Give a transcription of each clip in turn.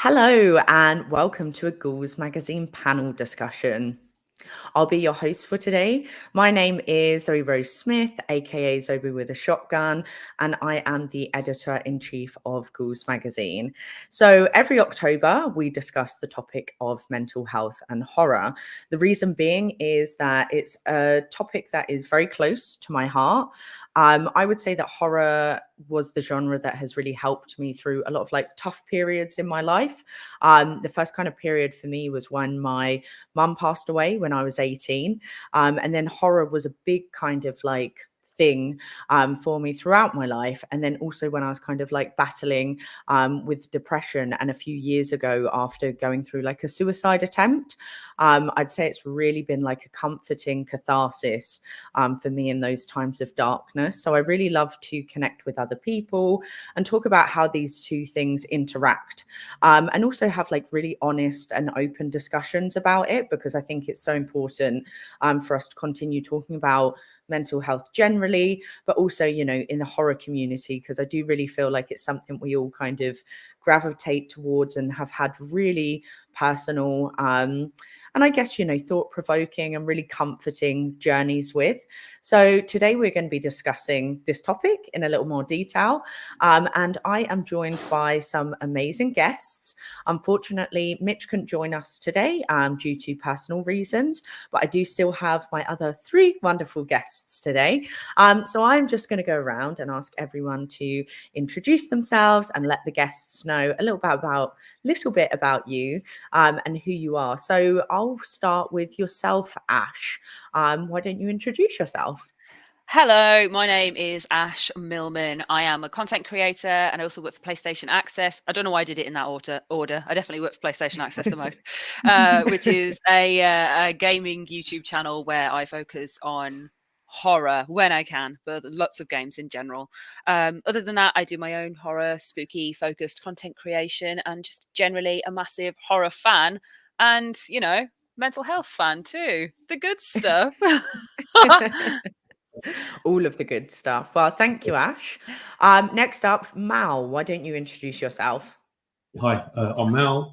Hello, and welcome to a Ghouls magazine panel discussion. I'll be your host for today. My name is Zoe Rose Smith, aka Zoe with a Shotgun, and I am the editor-in-chief of Ghouls magazine. So every October, we discuss the topic of mental health and horror. The reason being is that it's a topic that is very close to my heart. I would say that horror was the genre that has really helped me through a lot of tough periods in my life. The first kind of period for me was when my mum passed away when I was 18. And then horror was a big kind of thing for me throughout my life. And then also when I was kind of battling with depression, and a few years ago after going through a suicide attempt, I'd say it's really been a comforting catharsis for me in those times of darkness. So I really love to connect with other people and talk about how these two things interact, and also have really honest and open discussions about it, because I think it's so important for us to continue talking about mental health generally, but also, in the horror community, because I do really feel like it's something we all kind of gravitate towards and have had really personal, and I guess, thought-provoking and really comforting journeys with. So today we're going to be discussing this topic in a little more detail. And I am joined by some amazing guests. Unfortunately, Mitch couldn't join us today due to personal reasons, but I do still have my other three wonderful guests today. So I'm just going to go around and ask everyone to introduce themselves and let the guests know a little bit about you and who you are. So I'll start with yourself, Ash. Why don't you introduce yourself? Hello, my name is Ash Millman. I am a content creator and I also work for PlayStation Access. I don't know why I did it in that order. I definitely work for PlayStation Access the most, which is a gaming YouTube channel where I focus on horror when I can, but lots of games in general. Other than that, I do my own horror, spooky focused content creation, and just generally a massive horror fan and, mental health fan too. The good stuff. All of the good stuff. Well, thank you, Ash. Next up, Mal, why don't you introduce yourself? Hi, I'm Mal.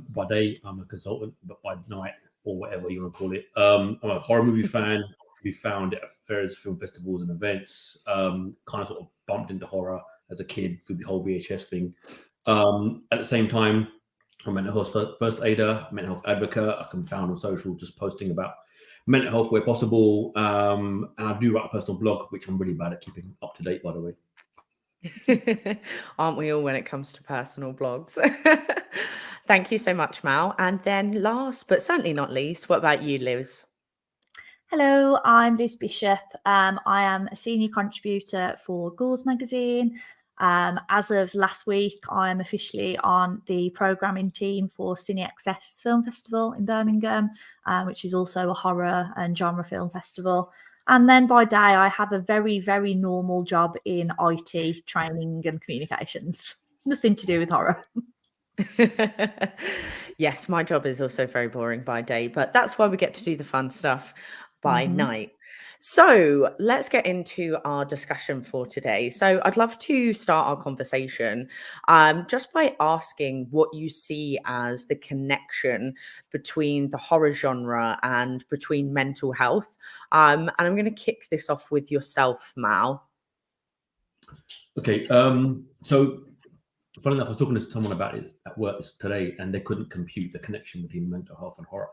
By day, I'm a consultant, but by night, or whatever you want to call it, I'm a horror movie fan. To be found at various film festivals and events. Kind of sort of bumped into horror as a kid through the whole VHS thing. At the same time, I'm a mental health first aider, mental health advocate. I can be found on social just posting about mental health where possible. And I do write a personal blog, which I'm really bad at keeping up to date, by the way. Aren't we all when it comes to personal blogs? Thank you so much, Mal. And then last but certainly not least, what about you, Liz? Hello, I'm Liz Bishop. I am a senior contributor for Ghouls magazine. As of last week, I'm officially on the programming team for Cine Access Film Festival in Birmingham, which is also a horror and genre film festival. And then by day, I have a very, very normal job in IT training and communications. Nothing to do with horror. Yes, my job is also very boring by day, but that's why we get to do the fun stuff by night. So let's get into our discussion for today. So I'd love to start our conversation just by asking what you see as the connection between the horror genre and between mental health. And I'm going to kick this off with yourself, Mal. Okay, so funny enough, I was talking to someone about it at work today, and they couldn't compute the connection between mental health and horror.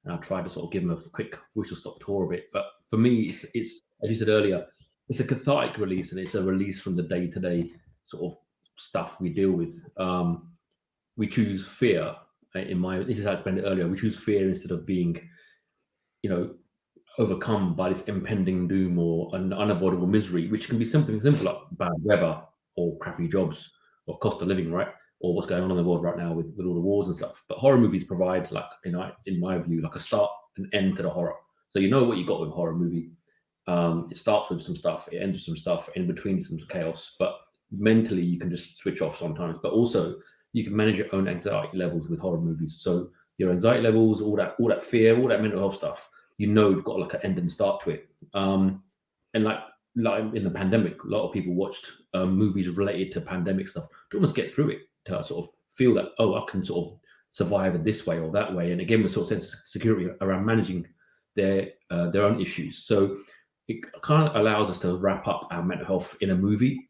And I tried to sort of give them a quick whistle-stop tour of it. But for me, it's as you said earlier, it's a cathartic release, and it's a release from the day-to-day sort of stuff we deal with. We choose fear. This is how I explained it earlier. We choose fear instead of being, overcome by this impending doom or an unavoidable misery, which can be something simple like bad weather or crappy jobs or cost of living, right? Or what's going on in the world right now with all the wars and stuff. But horror movies provide, in my view, like a start and end to the horror. So you know what you got with a horror movie. It starts with some stuff, it ends with some stuff, in between some chaos. But mentally, you can just switch off sometimes. But also, you can manage your own anxiety levels with horror movies. So your anxiety levels, all that fear, all that mental health stuff, you've got like an end and start to it. And like in the pandemic, a lot of people watched movies related to pandemic stuff to almost get through it, to sort of feel that, oh, I can sort of survive in this way or that way. And again, with sort of sense of security around managing their own issues. So it kind of allows us to wrap up our mental health in a movie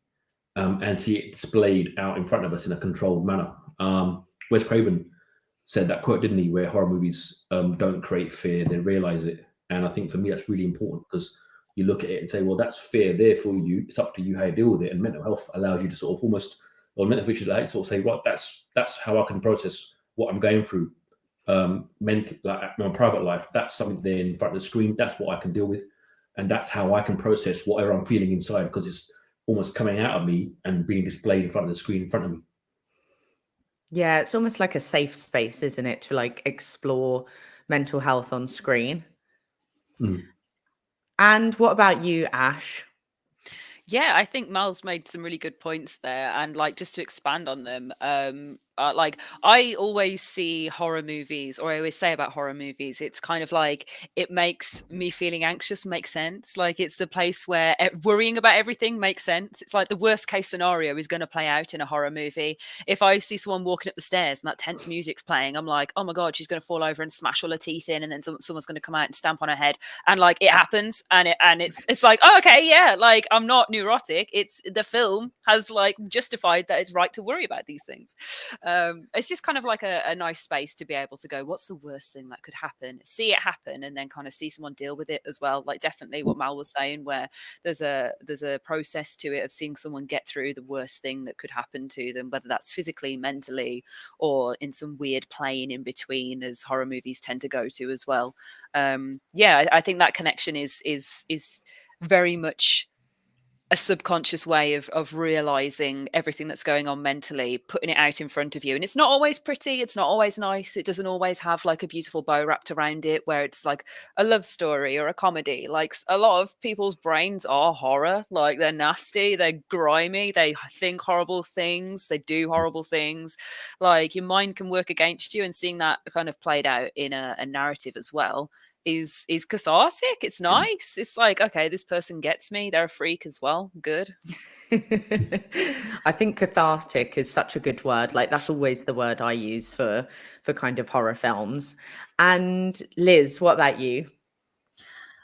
and see it displayed out in front of us in a controlled manner. Wes Craven said that quote, didn't he, where horror movies don't create fear, they realize it. And I think for me, that's really important, because you look at it and say, well, that's fear there for you. It's up to you how you deal with it. And mental health allows you to sort of almost, or mental health should sort of say, right, that's how I can process what I'm going through. Mental, like my private life, that's something there in front of the screen. That's what I can deal with. And that's how I can process whatever I'm feeling inside, because it's almost coming out of me and being displayed in front of the screen in front of me. Yeah, it's almost like a safe space, isn't it, to like explore mental health on screen. Mm. And what about you, Ash? Yeah, I think Mal's made some really good points there, and like just to expand on them, like I always see horror movies, or I always say about horror movies, it's kind of like it makes me feeling anxious make sense. Like it's the place where worrying about everything makes sense. It's like the worst case scenario is going to play out in a horror movie. If I see someone walking up the stairs and that tense music's playing, I'm like, oh my god, she's going to fall over and smash all her teeth in, and then someone's going to come out and stamp on her head, and like it happens, and it's like, oh okay, yeah, like I'm not neurotic. It's the film has like justified that it's right to worry about these things. It's just kind of like a nice space to be able to go, what's the worst thing that could happen, see it happen, and then kind of see someone deal with it as well. Like definitely what Mal was saying, where there's a process to it of seeing someone get through the worst thing that could happen to them, whether that's physically, mentally, or in some weird plane in between, as horror movies tend to go to as well. Yeah, I think that connection is very much a subconscious way of realizing everything that's going on mentally, putting it out in front of you. And it's not always pretty, it's not always nice, it doesn't always have like a beautiful bow wrapped around it where it's like a love story or a comedy. Like a lot of people's brains are horror, like they're nasty, they're grimy, they think horrible things, they do horrible things. Like your mind can work against you, and seeing that kind of played out in a narrative as well is cathartic. It's nice. It's like, okay, this person gets me, they're a freak as well. Good. I think cathartic is such a good word. Like that's always the word I use for kind of horror films. And Liz, what about you?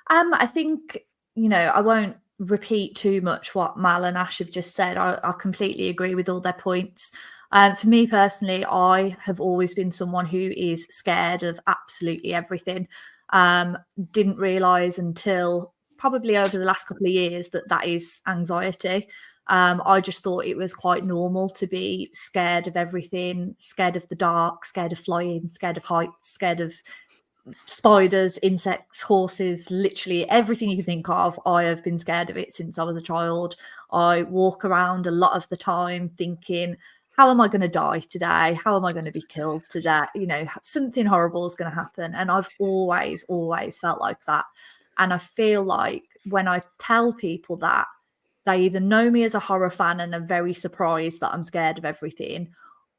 I think, I won't repeat too much what Mal and Ash have just said. I completely agree with all their points. For me personally, I have always been someone who is scared of absolutely everything. Didn't realise until probably over the last couple of years that is anxiety. I just thought it was quite normal to be scared of everything, scared of the dark, scared of flying, scared of heights, scared of spiders, insects, horses, literally everything you can think of. I have been scared of it since I was a child. I walk around a lot of the time thinking, how am I going to die today? How am I going to be killed today? Something horrible is going to happen. And I've always felt like that. And I feel like when I tell people that, they either know me as a horror fan and are very surprised that I'm scared of everything,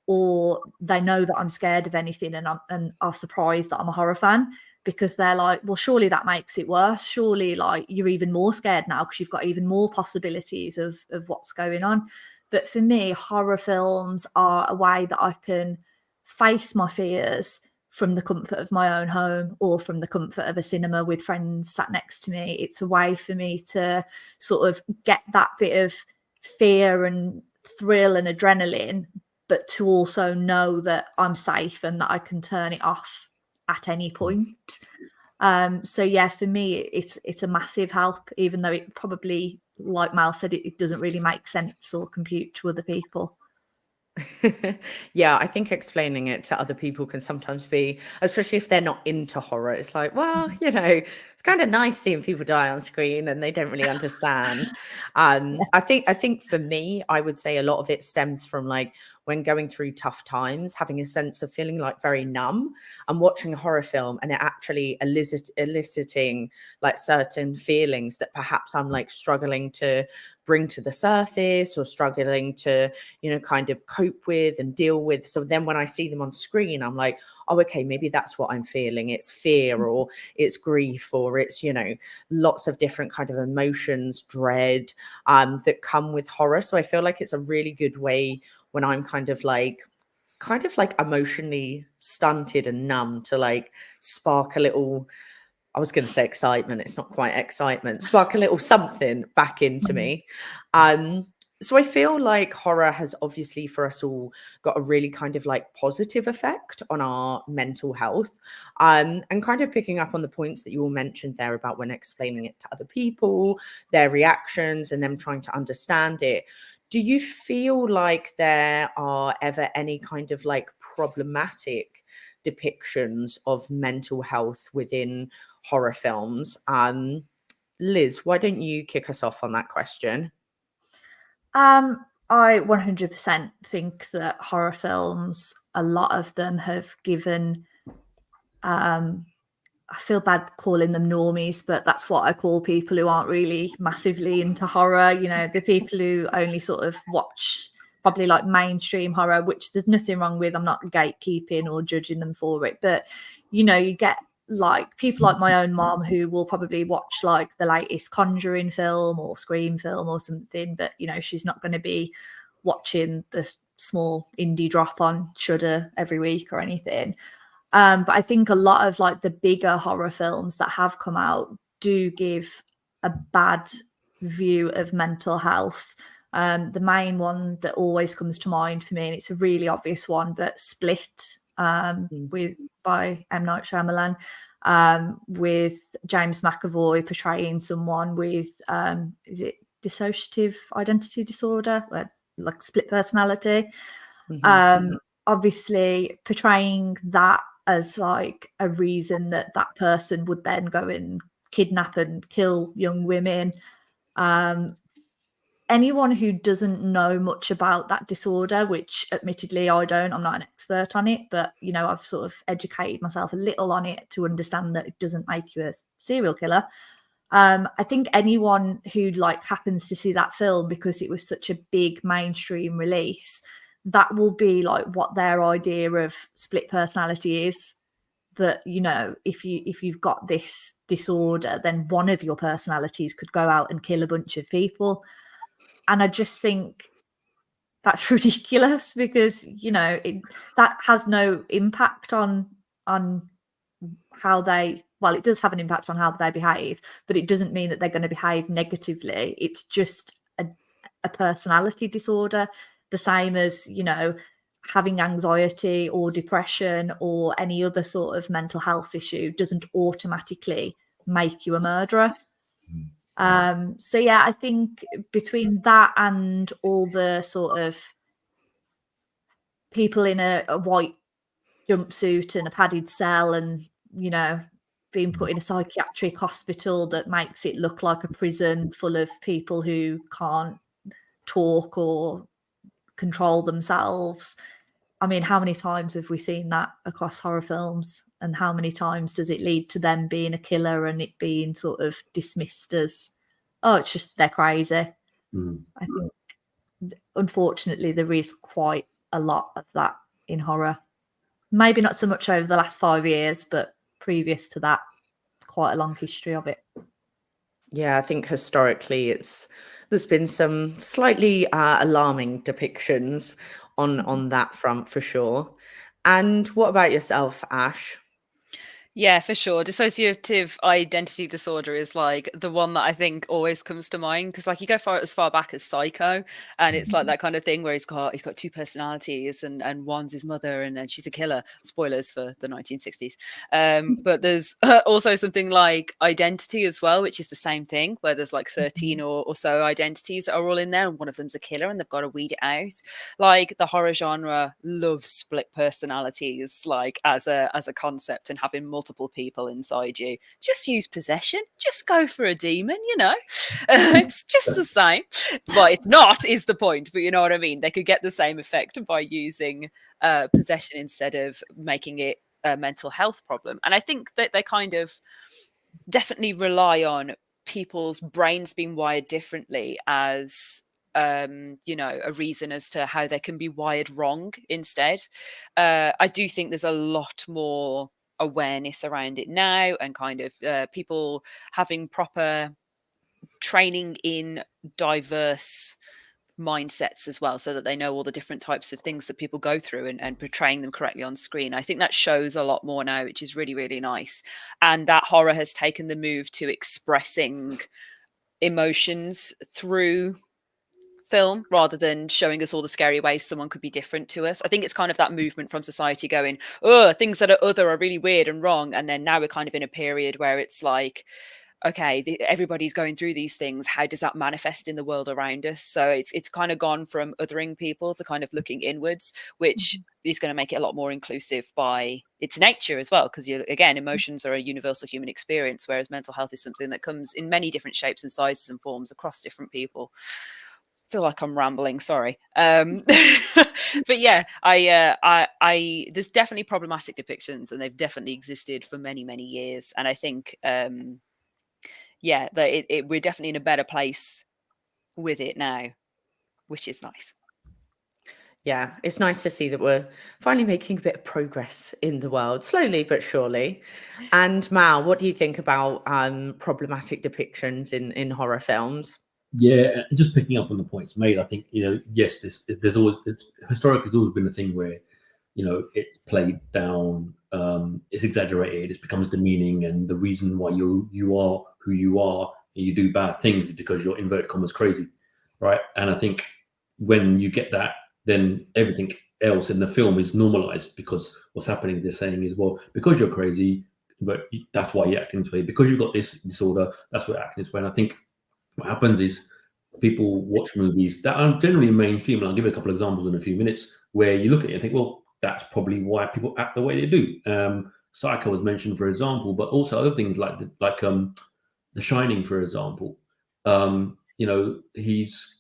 or they know that I'm scared of anything and are surprised that I'm a horror fan, because they're like, well, surely that makes it worse. Surely like you're even more scared now because you've got even more possibilities of what's going on. But for me, horror films are a way that I can face my fears from the comfort of my own home or from the comfort of a cinema with friends sat next to me. It's a way for me to sort of get that bit of fear and thrill and adrenaline, but to also know that I'm safe and that I can turn it off at any point. So yeah, for me, it's a massive help, even though it probably, like Mal said, it doesn't really make sense or compute to other people. Yeah, I think explaining it to other people can sometimes be, especially if they're not into horror, it's like, well, it's kind of nice seeing people die on screen and they don't really understand. I think for me, I would say a lot of it stems from like when going through tough times, having a sense of feeling like very numb and watching a horror film and it actually eliciting like certain feelings that perhaps I'm like struggling to bring to the surface or struggling to, kind of cope with and deal with. So then when I see them on screen, I'm like, oh, okay, maybe that's what I'm feeling. It's fear or it's grief or it's, lots of different kind of emotions, dread, that come with horror. So I feel like it's a really good way when I'm kind of like kind of like emotionally stunted and numb to like spark a little, I was going to say excitement, it's not quite excitement, spark a little something back into me. So I feel like horror has obviously for us all got a really kind of like positive effect on our mental health. And kind of picking up on the points that you all mentioned there about when explaining it to other people, their reactions and them trying to understand it. Do you feel like there are ever any kind of like problematic depictions of mental health within horror films? Liz, why don't you kick us off on that question? I 100% think that horror films, a lot of them have given, I feel bad calling them normies, but that's what I call people who aren't really massively into horror. You know, the people who only sort of watch probably like mainstream horror, which there's nothing wrong with. I'm not gatekeeping or judging them for it. But, you know, you get like people like my own mom who will probably watch like the latest Conjuring film or Scream film or something, but you know she's not going to be watching the small indie drop on Shudder every week or anything. But I think a lot of like the bigger horror films that have come out do give a bad view of mental health. The main one that always comes to mind for me, and it's a really obvious one, but Split by M. Night Shyamalan, with James McAvoy portraying someone with, is it dissociative identity disorder, like split personality? Obviously, portraying that as like a reason that that person would then go and kidnap and kill young women. Anyone who doesn't know much about that disorder, which admittedly I don't, I'm not an expert on it, but you know, I've sort of educated myself a little on it to understand that it doesn't make you a serial killer. I think anyone who like happens to see that film because it was such a big mainstream release, that will be like what their idea of split personality is. That, you know, if you've got this disorder, then one of your personalities could go out and kill a bunch of people. And I just think that's ridiculous because, you know, that has no impact on how they, well, it does have an impact on how they behave, but it doesn't mean that they're going to behave negatively. It's just a personality disorder, the same as, you know, having anxiety or depression or any other sort of mental health issue doesn't automatically make you a murderer. So yeah, I think between that and all the sort of people in a white jumpsuit and a padded cell and, you know, being put in a psychiatric hospital that makes it look like a prison full of people who can't talk or control themselves. I mean, how many times have we seen that across horror films? And how many times does it lead to them being a killer and it being sort of dismissed as, oh, it's just they're crazy? I think, unfortunately, there is quite a lot of that in horror. Maybe not so much over the last 5 years, but previous to that, quite a long history of it. Yeah, I think historically there's been some slightly alarming depictions on that front for sure. And what about yourself, Ash? Yeah, for sure. Dissociative identity disorder is like the one that I think always comes to mind because, like, you go as far back as Psycho, and it's like that kind of thing where he's got two personalities, and one's his mother, and then she's a killer. Spoilers for the 1960s. But there's also something like Identity as well, which is the same thing, where there's like 13 or so identities that are all in there, and one of them's a killer, and they've got to weed it out. Like, the horror genre loves split personalities, like as a concept, and having multiple people inside you. Just use possession, just go for a demon, you know. It's just the same. Well, it's not is the point, but you know what I mean. They could get the same effect by using possession instead of making it a mental health problem. And I think that they kind of definitely rely on people's brains being wired differently as you know, a reason as to how they can be wired wrong instead. I do think there's a lot more awareness around it now, and kind of people having proper training in diverse mindsets as well, so that they know all the different types of things that people go through, and portraying them correctly on screen. I think that shows a lot more now, which is really, really nice. And that horror has taken the move to expressing emotions through film rather than showing us all the scary ways someone could be different to us. I think it's kind of that movement from society going, oh, things that are other are really weird and wrong. And then now we're kind of in a period where it's like, okay, everybody's going through these things. How does that manifest in the world around us? So it's kind of gone from othering people to kind of looking inwards, which is going to make it a lot more inclusive by its nature as well. Because again, emotions are a universal human experience, whereas mental health is something that comes in many different shapes and sizes and forms across different people. Feel like I'm rambling, sorry. But yeah, I there's definitely problematic depictions, and they've definitely existed for many, many years. And I think yeah, that we're definitely in a better place with it now, which is nice. Yeah, it's nice to see that we're finally making a bit of progress in the world, slowly but surely. And Mal, what do you think about problematic depictions in horror films? Yeah, and just picking up on the points made, I think, yes, there's always, historically, it's always been a thing where, it's played down, it's exaggerated, it becomes demeaning, and the reason why you are who you are and you do bad things is because you're, inverted commas, crazy, right? And I think when you get that, then everything else in the film is normalized, because what's happening, they're saying is, well, because you're crazy, but that's why you're acting this way, because you've got this disorder, that's why you're acting this way. And I think what happens is people watch movies that are generally mainstream, and I'll give you a couple of examples in a few minutes, where you look at it and think, well, that's probably why people act the way they do. Psycho was mentioned, for example, but also other things like The Shining, for example. His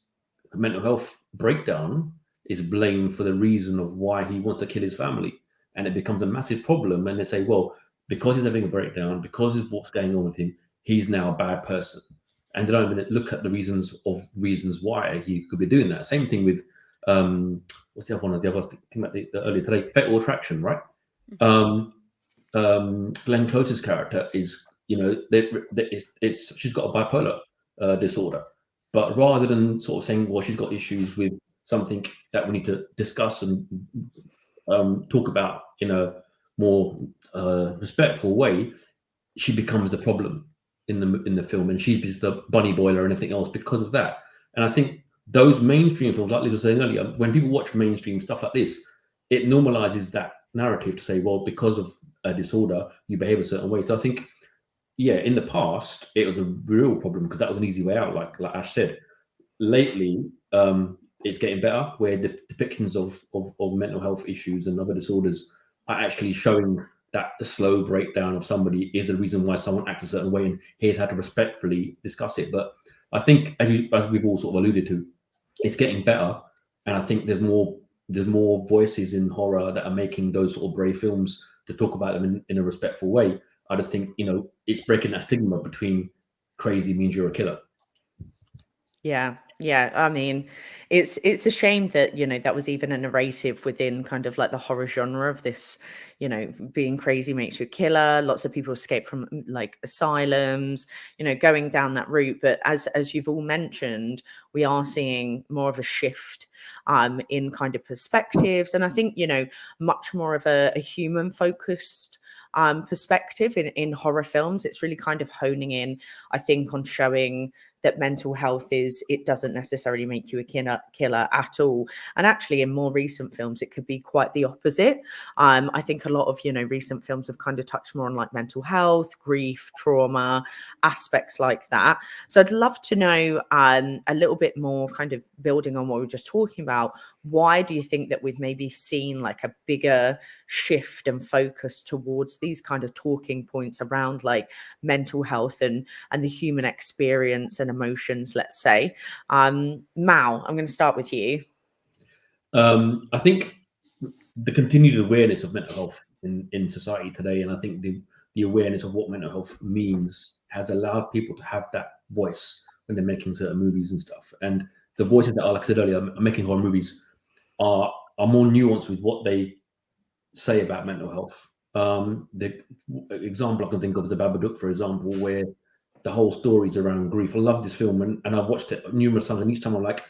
mental health breakdown is blamed for the reason of why he wants to kill his family, and it becomes a massive problem. And they say, well, because he's having a breakdown, because of what's going on with him, he's now a bad person. And they don't even look at the reasons why he could be doing that. Same thing with what's the other one? The other thing about the earlier today, Fatal Attraction, right? Glenn Close's character is, she's got a bipolar disorder, but rather than sort of saying, well, she's got issues with something that we need to discuss and talk about in a more respectful way, she becomes the problem in the film, and she's the bunny boiler and everything else because of that. And I think those mainstream films, like Liz was saying earlier, when people watch mainstream stuff like this, it normalizes that narrative to say, well, because of a disorder, you behave a certain way. So I think, yeah, in the past, it was a real problem because that was an easy way out, like Ash said. Lately, it's getting better, where the depictions of mental health issues and other disorders are actually showing that the slow breakdown of somebody is the reason why someone acts a certain way, and here's how to respectfully discuss it. But I think, as we've all sort of alluded to, it's getting better, and I think there's more voices in horror that are making those sort of brave films to talk about them in a respectful way. I just think, it's breaking that stigma between crazy means you're a killer. Yeah. I mean, it's a shame that, that was even a narrative within kind of like the horror genre of this, being crazy makes you a killer. Lots of people escape from like asylums, going down that route. But as you've all mentioned, we are seeing more of a shift in kind of perspectives. And I think, much more of a human focused perspective in horror films. It's really kind of honing in, I think, on showing that mental health it doesn't necessarily make you a killer at all. And actually, in more recent films, it could be quite the opposite. I think a lot of, recent films have kind of touched more on like mental health, grief, trauma, aspects like that. So I'd love to know a little bit more, kind of building on what we were just talking about. Why do you think that we've maybe seen like a bigger shift and focus towards these kind of talking points around like mental health and the human experience and emotions, let's say? Mal, I'm going to start with you. I think the continued awareness of mental health in society today, and I think the awareness of what mental health means, has allowed people to have that voice when they're making certain movies and stuff. And the voices that are, like I said earlier, are making horror movies are more nuanced with what they say about mental health. The example I can think of is The Babadook, for example, where the whole story is around grief. I love this film, and I've watched it numerous times, and each time I'm like,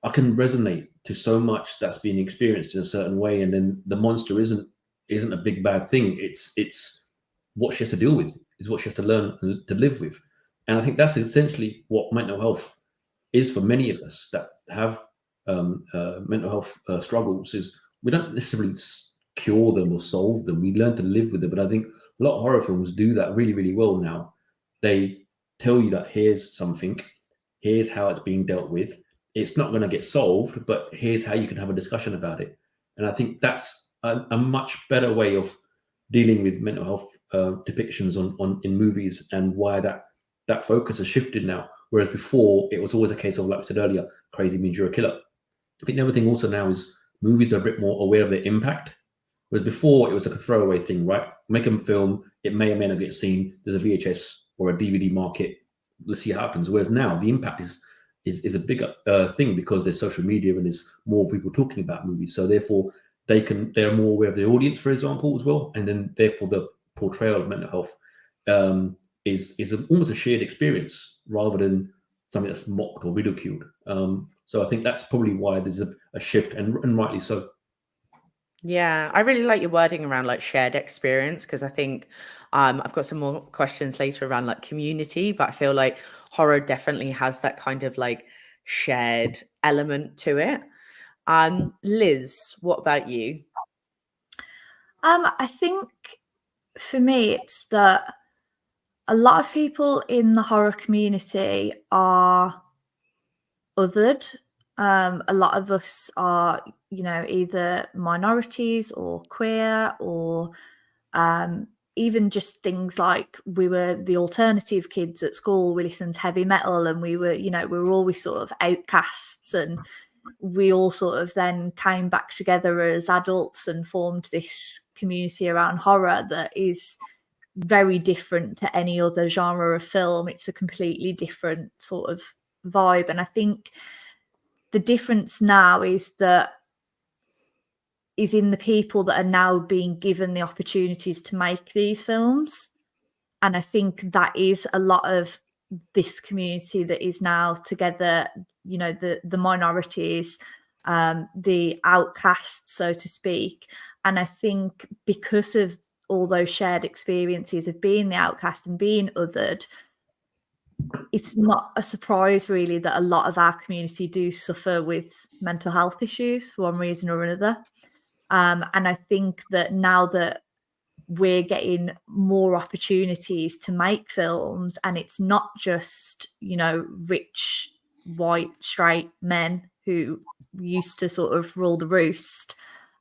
I can resonate to so much that's being experienced in a certain way, and then the monster isn't a big bad thing. It's what she has to deal with, is what she has to learn to live with, and I think that's essentially what mental health is for many of us that have mental health struggles. Is we don't necessarily cure them or solve them. We learn to live with them, but I think a lot of horror films do that really, really well now. They tell you that here's something, here's how it's being dealt with. It's not going to get solved, but here's how you can have a discussion about it. And I think that's a much better way of dealing with mental health depictions on in movies, and why that focus has shifted now. Whereas before, it was always a case of, like I said earlier, crazy means you're a killer. I think the other thing also now is movies are a bit more aware of their impact. Whereas before, it was like a throwaway thing, right? Make a film, it may or may not get seen. There's a VHS or a DVD market. Let's see what happens. Whereas now, the impact is a bigger thing, because there's social media and there's more people talking about movies. So therefore, they're more aware of the audience, for example, as well. And then therefore, the portrayal of mental health is almost a shared experience rather than something that's mocked or ridiculed. So I think that's probably why there's a shift, and rightly so. Yeah, I really like your wording around like shared experience, because I think I've got some more questions later around like community, but I feel like horror definitely has that kind of like shared element to it. Liz, what about you? I think for me, it's that a lot of people in the horror community are othered. A lot of us are, either minorities or queer, or even just things like we were the alternative kids at school. We listened to heavy metal, and we were always sort of outcasts, and we all sort of then came back together as adults and formed this community around horror that is very different to any other genre of film. It's a completely different sort of vibe. And I think the difference now is in the people that are now being given the opportunities to make these films. And I think that is a lot of this community that is now together, the minorities, the outcasts, so to speak. And I think because of all those shared experiences of being the outcast and being othered, it's not a surprise really that a lot of our community do suffer with mental health issues for one reason or another. And I think that now that we're getting more opportunities to make films, and it's not just, rich, white, straight men who used to sort of rule the roost.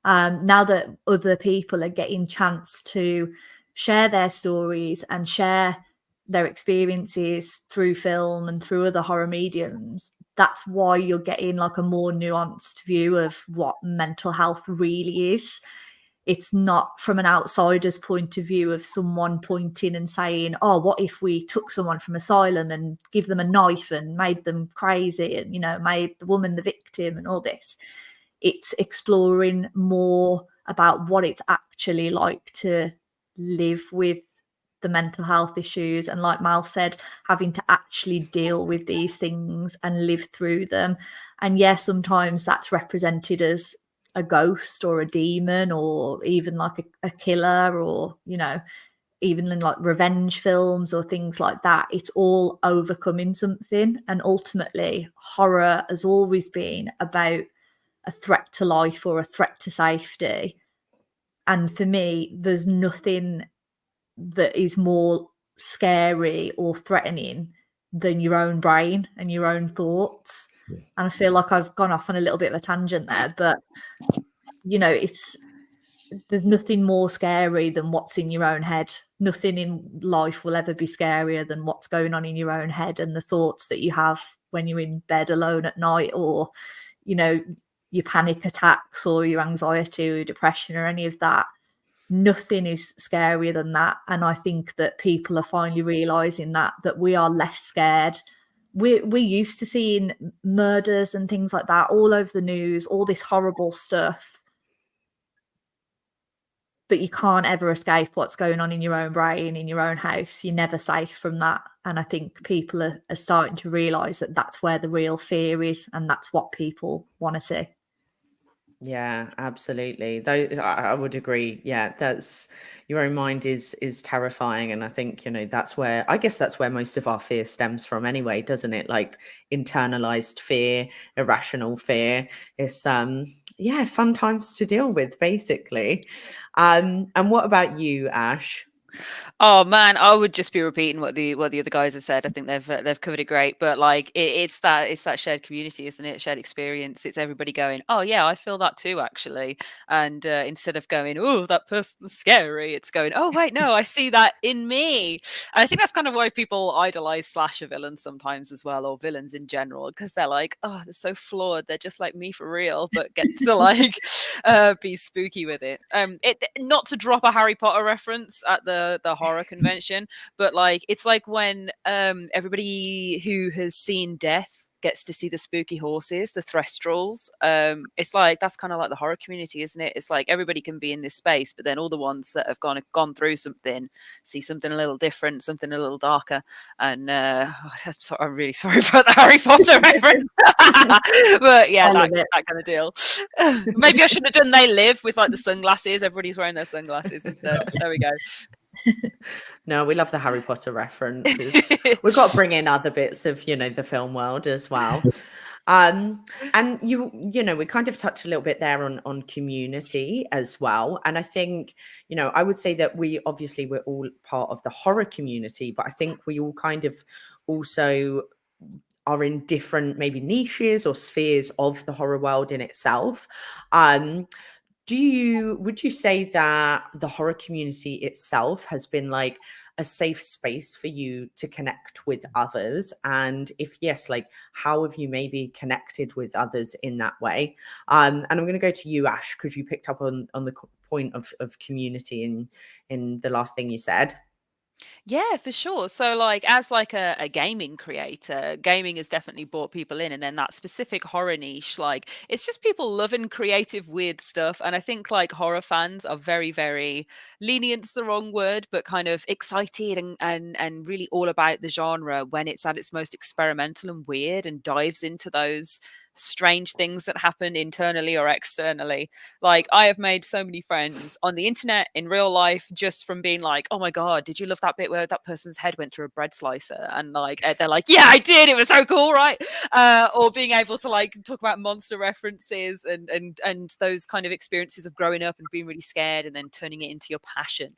Now that other people are getting chance to share their stories and share their experiences through film and through other horror mediums, that's why you're getting like a more nuanced view of what mental health really is. It's not from an outsider's point of view of someone pointing and saying, oh, what if we took someone from asylum and give them a knife and made them crazy and, made the woman the victim and all this. It's exploring more about what it's actually like to live with the mental health issues. And like Mal said, having to actually deal with these things and live through them. And yes, sometimes that's represented as a ghost or a demon, or even like a killer, or even in like revenge films or things like that. It's all overcoming something, and ultimately horror has always been about a threat to life or a threat to safety. And for me, there's nothing that is more scary or threatening than your own brain and your own thoughts. And I feel like I've gone off on a little bit of a tangent there, but there's nothing more scary than what's in your own head. Nothing in life will ever be scarier than what's going on in your own head and the thoughts that you have when you're in bed alone at night, or your panic attacks or your anxiety or your depression or any of that. Nothing is scarier than that. And I think that people are finally realizing that we are less scared. We're used to seeing murders and things like that all over the news, all this horrible stuff. But you can't ever escape what's going on in your own brain, in your own house. You're never safe from that. And I think people are starting to realise that that's where the real fear is, and that's what people want to see. Yeah, absolutely. I would agree. Yeah, that's your own mind is terrifying, and I think that's where most of our fear stems from anyway, doesn't it? Like internalized fear, irrational fear. It's yeah, fun times to deal with, basically. And what about you, Ash? Oh man, I would just be repeating what the other guys have said. I think they've covered it great. But like it's that shared community, isn't it? Shared experience. It's everybody going, oh yeah, I feel that too, actually. And instead of going, oh, that person's scary, it's going, oh wait, no, I see that in me. And I think that's kind of why people idolize slasher villains sometimes as well, or villains in general, because they're like, oh, they're so flawed. They're just like me for real, but get to like be spooky with it. Not to drop a Harry Potter reference at the horror convention, but like it's like when everybody who has seen death gets to see the spooky horses, the Thestrals. It's like that's kind of like the horror community, isn't it? It's like everybody can be in this space, but then all the ones that have gone through something see something a little different, something a little darker. And I'm really sorry about the Harry Potter reference, but yeah, that kind of deal. Maybe I should have done They Live with like the sunglasses. Everybody's wearing their sunglasses instead. There we go. No, we love the Harry Potter references. We've got to bring in other bits of the film world as well. And we kind of touched a little bit there on community as well. And I think I would say that we're all part of the horror community, but I think we all kind of also are in different maybe niches or spheres of the horror world in itself. Would you say that the horror community itself has been like a safe space for you to connect with others? And if yes, like how have you maybe connected with others in that way? And I'm going to go to you, Ash, because you picked up on the point of community in the last thing you said. Yeah, for sure. So like as like a gaming creator, gaming has definitely brought people in, and then that specific horror niche, like it's just people loving creative weird stuff. And I think like horror fans are very, very lenient's the wrong word, but kind of excited and really all about the genre when it's at its most experimental and weird and dives into those strange things that happen internally or externally. Like I have made so many friends on the internet, in real life, just from being like, oh my god, did you love that bit where that person's head went through a bread slicer? And like they're like, yeah, I did, it was so cool, right? Or being able to like talk about monster references and those kind of experiences of growing up and being really scared and then turning it into your passion.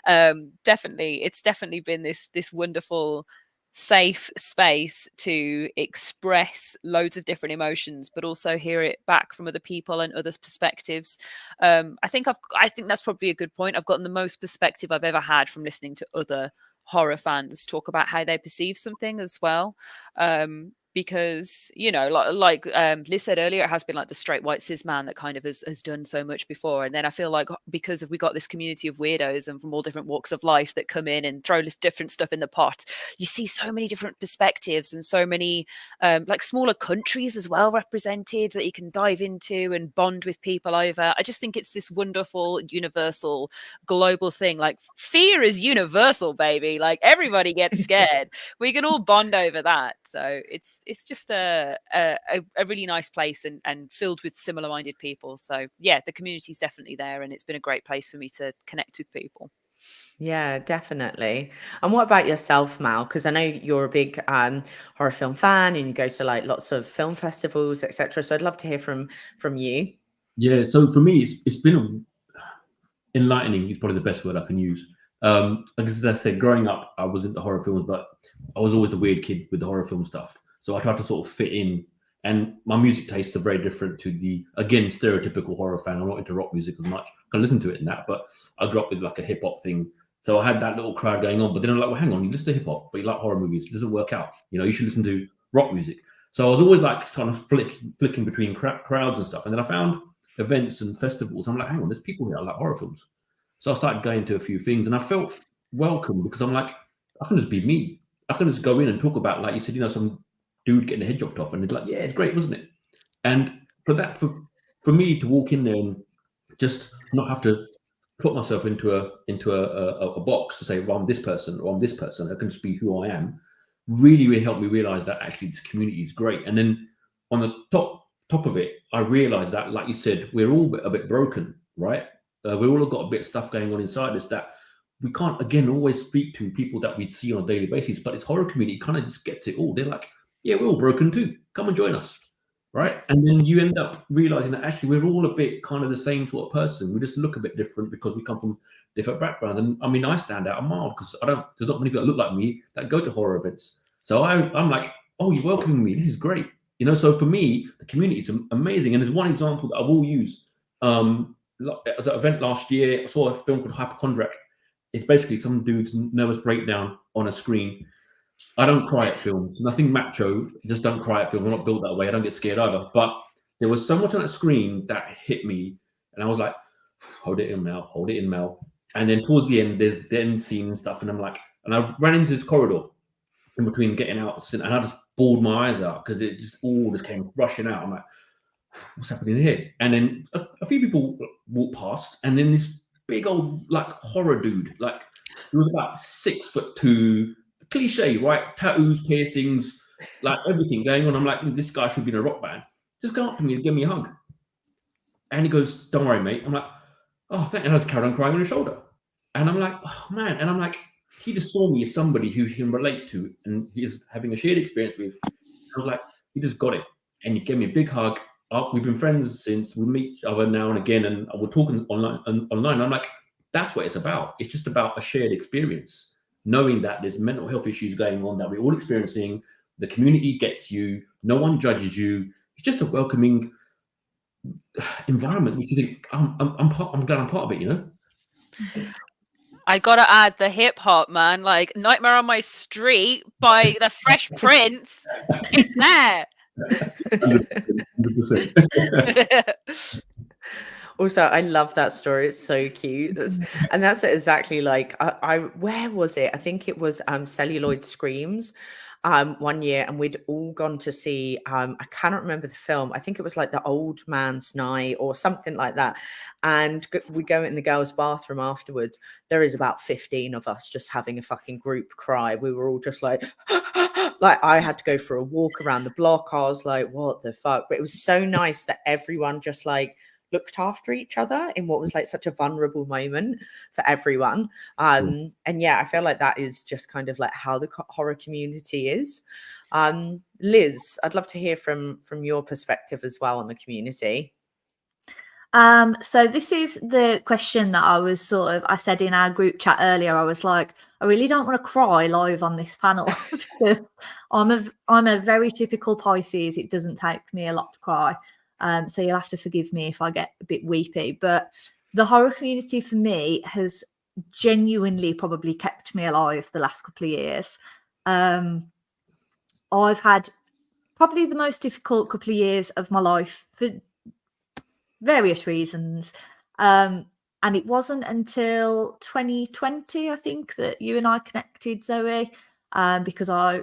It's definitely been this wonderful safe space to express loads of different emotions, but also hear it back from other people and others' perspectives. I think that's probably a good point. I've gotten the most perspective I've ever had from listening to other horror fans talk about how they perceive something as well. Because like Liz said earlier, it has been like the straight white cis man that kind of has done so much before, and then I feel like because we got this community of weirdos and from all different walks of life that come in and throw different stuff in the pot, you see so many different perspectives and so many like smaller countries as well represented that you can dive into and bond with people over. I just think it's this wonderful universal global thing. Like fear is universal, baby. Like everybody gets scared. We can all bond over that. So it's just a really nice place and filled with similar minded people. So yeah, the community's definitely there, and it's been a great place for me to connect with people. Yeah, definitely. And what about yourself, Mal? Because I know you're a big horror film fan and you go to like lots of film festivals, etc. So I'd love to hear from you. Yeah, so for me, it's been enlightening is probably the best word I can use. As I said, growing up, I was into horror films, but I was always the weird kid with the horror film stuff. So I tried to sort of fit in, and my music tastes are very different to the, again, stereotypical horror fan. I'm not into rock music as much. I can listen to it and that, but I grew up with like a hip hop thing. So I had that little crowd going on, but then I'm like, well, hang on, you listen to hip hop, but you like horror movies. It doesn't work out. You should listen to rock music. So I was always like kind of flicking between crowds and stuff. And then I found events and festivals. I'm like, hang on, there's people here. I like horror films. So I started going to a few things, and I felt welcome because I'm like, I can just be me. I can just go in and talk about, like you said, some dude getting a head chopped off, and it's like, yeah, it's great, wasn't it? And for me to walk in there and just not have to put myself into a box to say, well, I'm this person or I'm this person. I can just be who I am. really helped me realize that actually this community is great. And then on the top of it, I realized that, like you said, we're all a bit broken, right? We all got a bit of stuff going on inside us that we can't, again, always speak to people that we'd see on a daily basis. But this horror community kind of just gets it all. They're like, yeah, we're all broken too. Come and join us, right? And then you end up realizing that actually we're all a bit kind of the same sort of person. We just look a bit different because we come from different backgrounds. And I mean, I stand out a mile because there's not many people that look like me that go to horror events. So I'm like, oh, you're welcoming me. This is great. You know, so for me, the community is amazing. And there's one example that I will use. As an event last year, I saw a film called Hypochondriac. It's basically some dude's nervous breakdown on a screen. I don't cry at films. Nothing macho. Just don't cry at films. I'm not built that way. I don't get scared either. But there was so much on that screen that hit me. And I was like, hold it in, Mel. Hold it in, Mel. And then towards the end, there's the end scene and stuff. And I'm like, and I ran into this corridor in between getting out. And I just bawled my eyes out because it just all just came rushing out. I'm like, what's happening here? And then a few people walked past. And then this big old like horror dude, like he was about 6'2", cliche, right? Tattoos, piercings, like everything going on. I'm like, this guy should be in a rock band. Just go up to me and give me a hug. And he goes, don't worry, mate. I'm like, oh, thank you. And I just carried on crying on his shoulder. And I'm like, oh, man. And I'm like, he just saw me as somebody who he can relate to and he's having a shared experience with. I was like, he just got it. And he gave me a big hug. We've been friends since. We meet each other now and again. And we're talking online. I'm like, that's what it's about. It's just about a shared experience. Knowing that there's mental health issues going on that we're all experiencing. The community gets you. No one judges you. It's just a welcoming environment. You think I'm glad I'm part of it, you know. I gotta add the hip hop, man. Like Nightmare on My Street by the Fresh Prince. It's there. 100%. Also, I love that story. It's so cute. And that's exactly like I where was it? I think it was Celluloid Screams. One year, and we'd all gone to see I cannot remember the film. I think it was like The Old Man's Night or something like that. And we go in the girls' bathroom afterwards. There is about 15 of us just having a fucking group cry. We were all just like like I had to go for a walk around the block. I was like, what the fuck? But it was so nice that everyone just like looked after each other in what was like such a vulnerable moment for everyone. And yeah, I feel like that is just kind of like how the horror community is. Liz, I'd love to hear from your perspective as well on the community. So this is the question that I said in our group chat earlier. I was like, I really don't want to cry live on this panel because I'm a very typical Pisces. It doesn't take me a lot to cry. So you'll have to forgive me if I get a bit weepy. But the horror community for me has genuinely probably kept me alive the last couple of years. I've had probably the most difficult couple of years of my life for various reasons. And it wasn't until 2020, I think, that you and I connected, Zoe, because I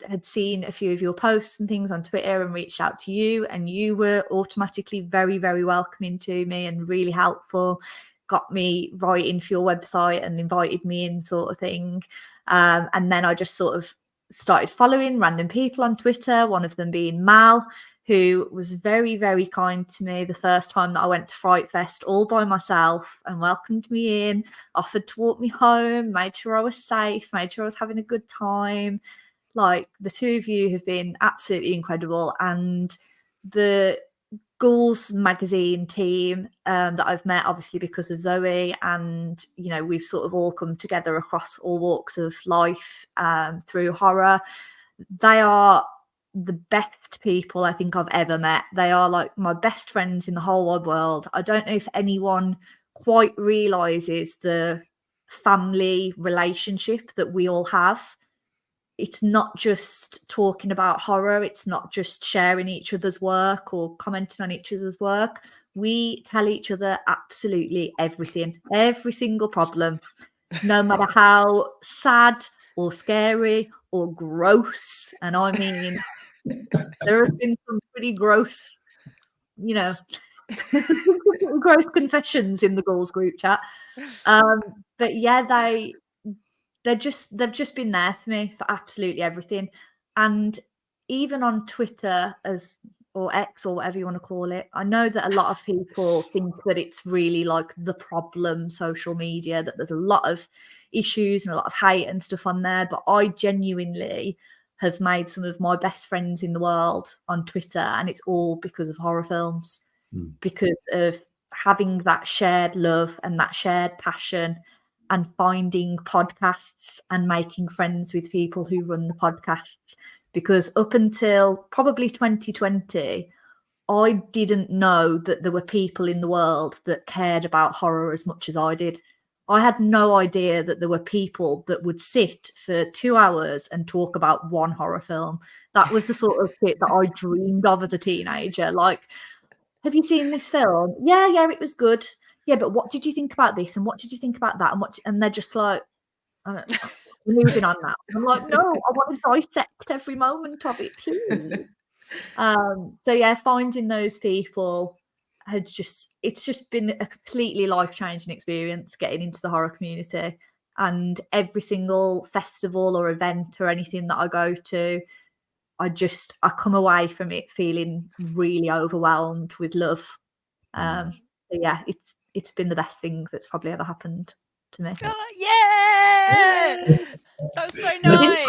had seen a few of your posts and things on Twitter and reached out to you, and you were automatically very, very welcoming to me and really helpful, got me writing for your website and invited me in, sort of thing. And then I just sort of started following random people on Twitter, one of them being Mal, who was very, very kind to me the first time that I went to FrightFest all by myself and welcomed me in, offered to walk me home, made sure I was safe, made sure I was having a good time. Like, the two of you have been absolutely incredible. And the Ghouls magazine team that I've met, obviously because of Zoe, and, you know, we've sort of all come together across all walks of life through horror. They are the best people I think I've ever met. They are like my best friends in the whole wide world. I don't know if anyone quite realizes the family relationship that we all have. It's not just talking about horror. It's not just sharing each other's work or commenting on each other's work. We tell each other absolutely everything, every single problem, no matter how sad or scary or gross. And I mean, there has been some pretty gross, you know, gross confessions in the Ghouls group chat. But yeah, they've just been there for me for absolutely everything. And even on Twitter or X or whatever you want to call it, I know that a lot of people think that it's really like the problem social media, that there's a lot of issues and a lot of hate and stuff on there. But I genuinely have made some of my best friends in the world on Twitter, and it's all because of horror films, because of having that shared love and that shared passion, and finding podcasts and making friends with people who run the podcasts. Because up until probably 2020, I didn't know that there were people in the world that cared about horror as much as I did. I had no idea that there were people that would sit for 2 hours and talk about one horror film. That was the sort of shit that I dreamed of as a teenager. Like, have you seen this film? Yeah, it was good. Yeah, but what did you think about this? And what did you think about that? And they're just like, I don't know, moving on now. I'm like, no, I want to dissect every moment of it, please. So yeah, finding those people it's just been a completely life-changing experience getting into the horror community. And every single festival or event or anything that I go to, I come away from it feeling really overwhelmed with love. So yeah, it's been the best thing that's probably ever happened to me. Oh, yeah! That was so nice.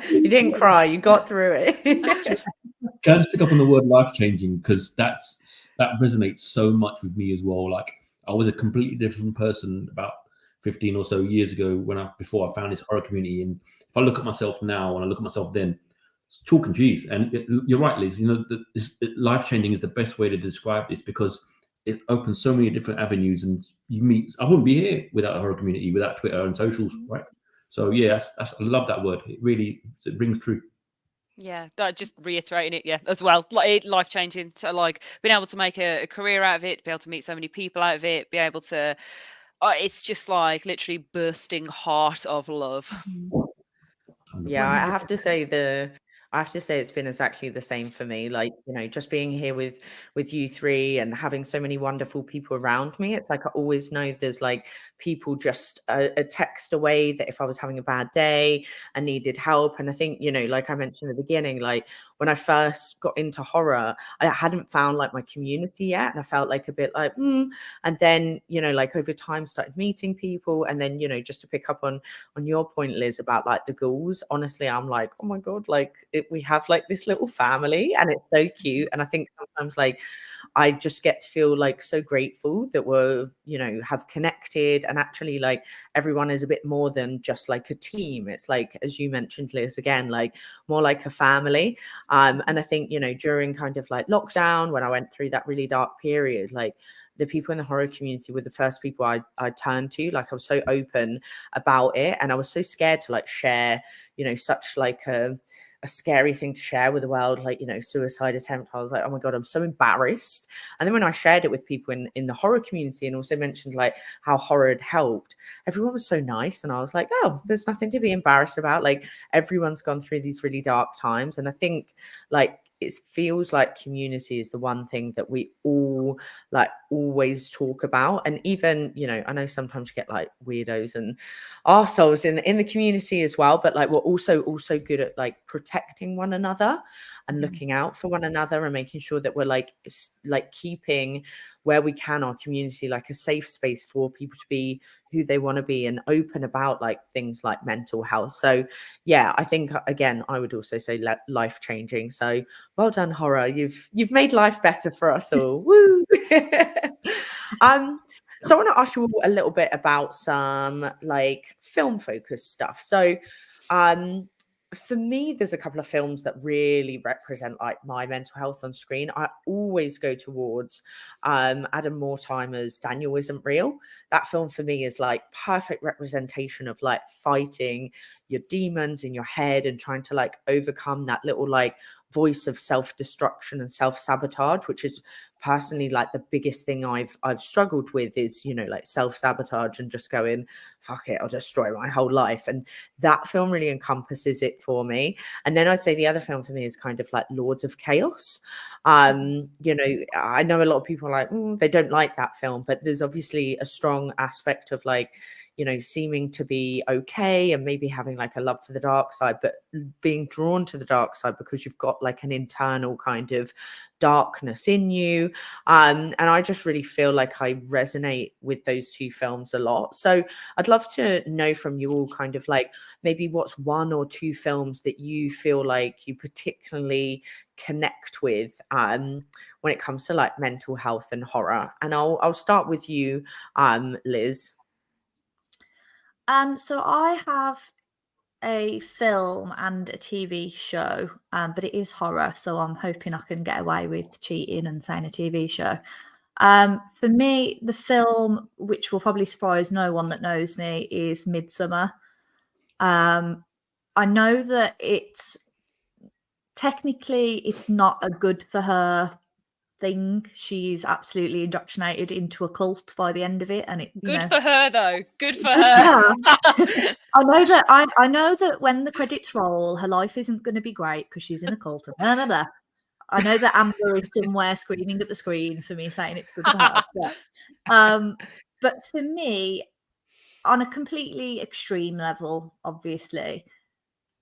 You didn't cry. You got through it. Can I just pick up on the word life-changing, because that resonates so much with me as well. Like, I was a completely different person about 15 or so years ago before I found this horror community. And if I look at myself now and I look at myself then, it's chalk and cheese. And you're right, Liz. You know, life-changing is the best way to describe this, because it opens so many different avenues, and you meet. I wouldn't be here without a horror community, without Twitter and socials, right? So yeah, I love that word. It rings true. Yeah, that just reiterating it, as well. Like, life changing. So, like, being able to make a career out of it, be able to meet so many people out of it, be able to. It's just like literally bursting heart of love. Yeah, I have to say it's been exactly the same for me. Like, you know, just being here with you three and having so many wonderful people around me. It's like I always know there's like people just a text away that if I was having a bad day and needed help. And I think, you know, like I mentioned at the beginning, like when I first got into horror, I hadn't found like my community yet. And I felt like a bit like, and then, you know, like over time started meeting people. And then, you know, just to pick up on your point, Liz, about like the Ghouls, honestly, I'm like, oh my God, like we have like this little family and it's so cute. And I think sometimes like I just get to feel like so grateful that we're, you know, have connected, and actually like everyone is a bit more than just like a team. It's like, as you mentioned, Liz, again, like more like a family. And I think, you know, during kind of like lockdown, when I went through that really dark period, like the people in the horror community were the first people I turned to. Like I was so open about it, and I was so scared to like share, you know, such like a scary thing to share with the world, like, you know, suicide attempt. I was like, oh my God, I'm so embarrassed. And then when I shared it with people in the horror community and also mentioned like how horror had helped, everyone was so nice. And I was like, oh, there's nothing to be embarrassed about. Like everyone's gone through these really dark times. And I think like it feels like community is the one thing that we all like always talk about. And even, you know, I know sometimes you get like weirdos and arseholes in the community as well, but like we're also good at like protecting one another and looking out for one another and making sure that we're like keeping where we can our community like a safe space for people to be who they want to be and open about like things like mental health. So yeah, I think again I would also say life changing. So well done, horror. You've made life better for us all. Woo. So I want to ask you all a little bit about some like film focused stuff. So for me, there's a couple of films that really represent like my mental health on screen. I always go towards Adam Mortimer's Daniel Isn't Real. That film for me is like perfect representation of like fighting your demons in your head and trying to like overcome that little like voice of self-destruction and self-sabotage, which is personally like the biggest thing I've struggled with is, you know, like self-sabotage and just going, fuck it, I'll destroy my whole life. And that film really encompasses it for me. And then I'd say the other film for me is kind of like Lords of Chaos. You know, I know a lot of people are like, they don't like that film, but there's obviously a strong aspect of like, you know, seeming to be okay and maybe having like a love for the dark side, but being drawn to the dark side because you've got like an internal kind of darkness in you. And I just really feel like I resonate with those two films a lot. So I'd love to know from you all kind of like maybe what's one or two films that you feel like you particularly connect with when it comes to like mental health and horror. And I'll start with you, Liz. So I have a film and a TV show, but it is horror, so I'm hoping I can get away with cheating and saying a TV show. For me, the film, which will probably surprise no one that knows me, is Midsummer. I know that it's not a good for her thing. She's absolutely indoctrinated into a cult by the end of it, and Good for her, though. Good for Good her. I know that when the credits roll, her life isn't going to be great because she's in a cult. Blah, blah, blah. I know that Amber is somewhere screaming at the screen for me saying it's good for her. But for me, on a completely extreme level, obviously,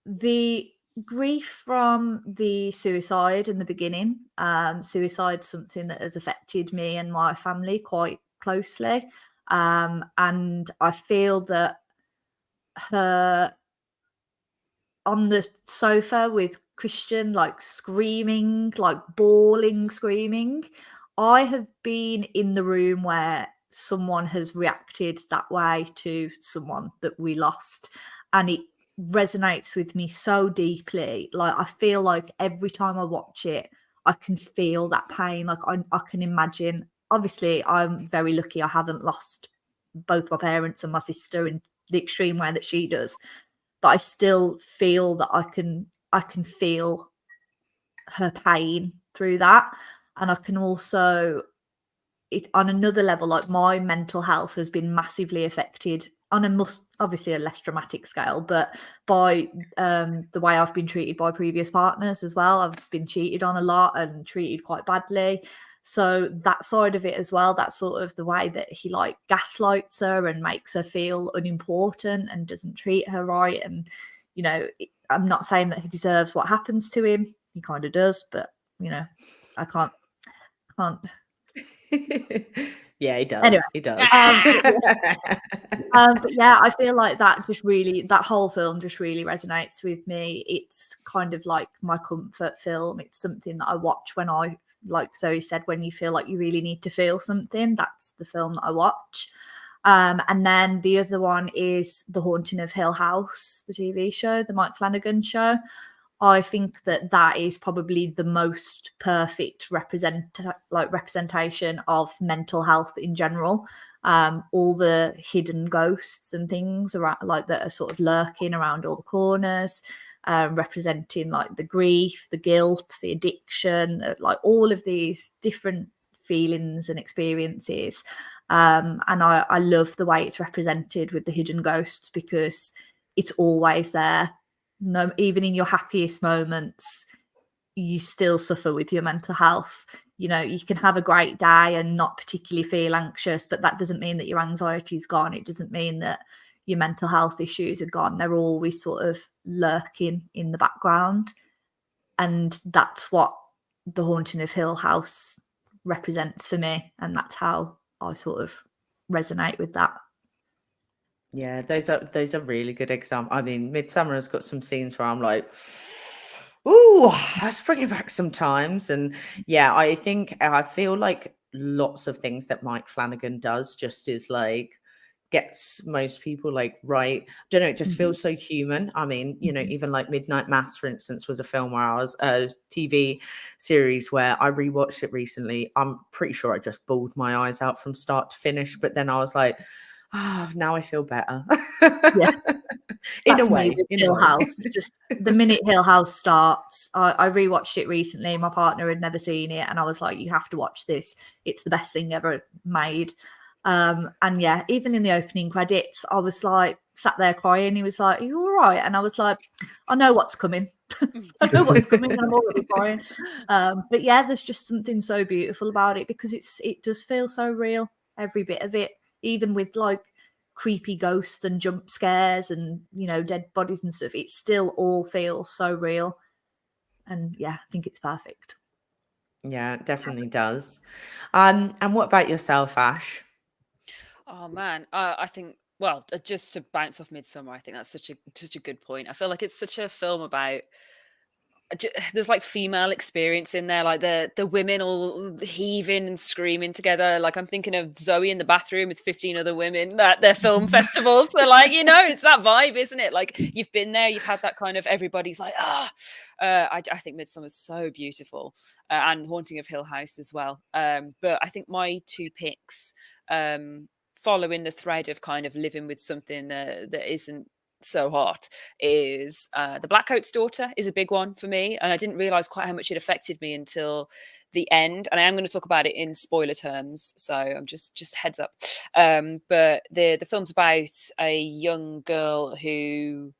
the grief from the suicide in the beginning, suicide's something that has affected me and my family quite closely. And I feel that her on the sofa with Christian, like screaming, like bawling, screaming. I have been in the room where someone has reacted that way to someone that we lost, and it resonates with me so deeply. Like, I feel like every time I watch it, I can feel that pain. Like, I can imagine. Obviously, I'm very lucky I haven't lost both my parents and my sister in the extreme way that she does, but I still feel that I can feel her pain through that. And I can also, on another level, like, my mental health has been massively affected on obviously a less dramatic scale, but by the way I've been treated by previous partners as well. I've been cheated on a lot and treated quite badly. So that side of it as well, that's sort of the way that he like gaslights her and makes her feel unimportant and doesn't treat her right. And, you know, I'm not saying that he deserves what happens to him. He kind of does, but, you know, I can't. Yeah, he does. Anyway, he does. But yeah, I feel like that whole film just really resonates with me. It's kind of like my comfort film. It's something that I watch when I, like Zoe said, when you feel like you really need to feel something, that's the film that I watch. And then the other one is The Haunting of Hill House, the TV show, the Mike Flanagan show. I think that is probably the most perfect representation of mental health in general. All the hidden ghosts and things around, like, that are sort of lurking around all the corners, representing like the grief, the guilt, the addiction, like all of these different feelings and experiences. And I love the way it's represented with the hidden ghosts, because it's always there. No, even in your happiest moments, you still suffer with your mental health. You know, you can have a great day and not particularly feel anxious, but that doesn't mean that your anxiety is gone. It doesn't mean that your mental health issues are gone. They're always sort of lurking in the background. And that's what The Haunting of Hill House represents for me. And that's how I sort of resonate with that. Yeah, those are really good examples. I mean, Midsummer has got some scenes where I'm like, ooh, that's bringing back some times. And yeah, I feel like lots of things that Mike Flanagan does just is like gets most people like right. I don't know, it just feels so human. I mean, you know, even like Midnight Mass, for instance, was a film where I was a TV series where I rewatched it recently. I'm pretty sure I just bawled my eyes out from start to finish, but then I was like, oh, now I feel better. Yeah. in That's a way, me with Hill House. Just the minute Hill House starts, I rewatched it recently. My partner had never seen it, and I was like, "You have to watch this. It's the best thing ever made." And yeah, even in the opening credits, I was like sat there crying. He was like, "Are you all right?" And I was like, "I know what's coming. I know what's coming, and I'm already crying." But yeah, there's just something so beautiful about it, because it does feel so real, every bit of it. Even with like creepy ghosts and jump scares and, you know, dead bodies and stuff, it still all feels so real. And yeah, I think it's perfect. Yeah, it definitely does. And what about yourself, Ash? Oh man, I think, well, just to bounce off Midsummer, I think that's such a good point. I feel like it's such a film about there's like female experience in there, like the women all heaving and screaming together. Like I'm thinking of Zoe in the bathroom with 15 other women at their film festivals. So like, you know, it's that vibe, isn't it? Like you've been there, you've had that kind of, everybody's like, I think Midsummer's so beautiful, and Haunting of Hill House as well. But I think my two picks, following the thread of kind of living with something that isn't so hot, is the Blackcoat's Daughter is a big one for me, and I didn't realize quite how much it affected me until the end, and I am going to talk about it in spoiler terms, so I'm just heads up. But the film's about a young girl who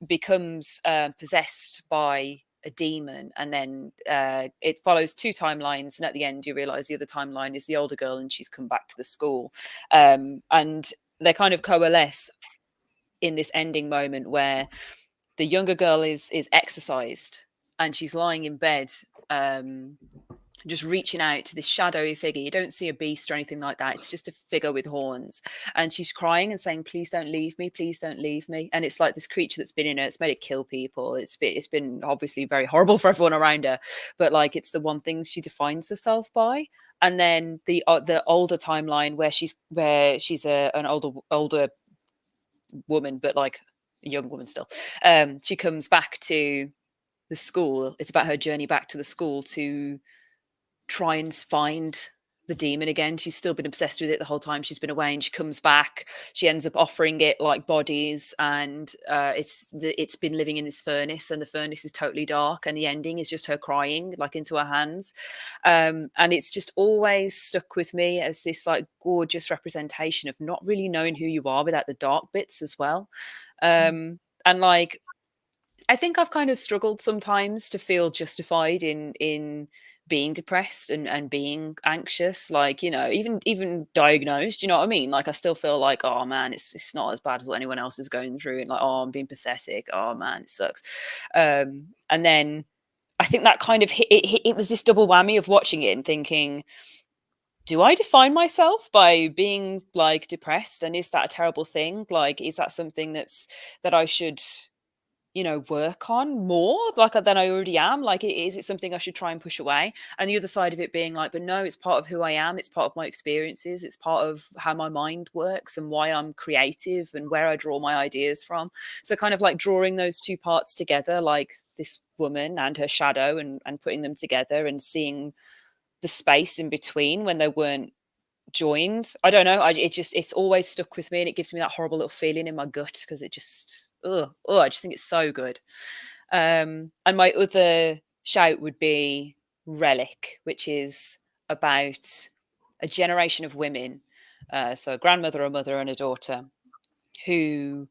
becomes possessed by a demon, and then it follows two timelines, and at the end you realize the other timeline is the older girl and she's come back to the school, and they kind of coalesce in this ending moment where the younger girl is exorcised and she's lying in bed, just reaching out to this shadowy figure. You don't see a beast or anything like that. It's just a figure with horns. And she's crying and saying, please don't leave me. Please don't leave me. And it's like this creature that's been in her. It's made it kill people. It's been obviously very horrible for everyone around her. But like, it's the one thing she defines herself by. And then the older timeline where she's an older woman, but like a young woman still. She comes back to the school. It's about her journey back to the school to try and find the demon again. She's still been obsessed with it the whole time she's been away, and she comes back. She ends up offering it like bodies, and it's been living in this furnace, and the furnace is totally dark, and the ending is just her crying like into her hands, and it's just always stuck with me as this like gorgeous representation of not really knowing who you are without the dark bits as well. And like, I think I've kind of struggled sometimes to feel justified in being depressed and being anxious, like, you know, even diagnosed, you know what I mean? Like I still feel like, oh man, it's not as bad as what anyone else is going through, and like, oh, I'm being pathetic, oh man, it sucks. And then I think that kind of it was this double whammy of watching it and thinking, do I define myself by being like depressed, and is that a terrible thing? Like, is that something that I should, you know, work on more like than I already am? Like, is it something I should try and push away? And the other side of it being like, but no, it's part of who I am. It's part of my experiences. It's part of how my mind works and why I'm creative and where I draw my ideas from. So kind of like drawing those two parts together, like this woman and her shadow, and putting them together and seeing the space in between when they weren't joined. I don't know. It's always stuck with me, and it gives me that horrible little feeling in my gut because it just, I just think it's so good. And my other shout would be Relic, which is about a generation of women, so a grandmother, a mother, and a daughter, who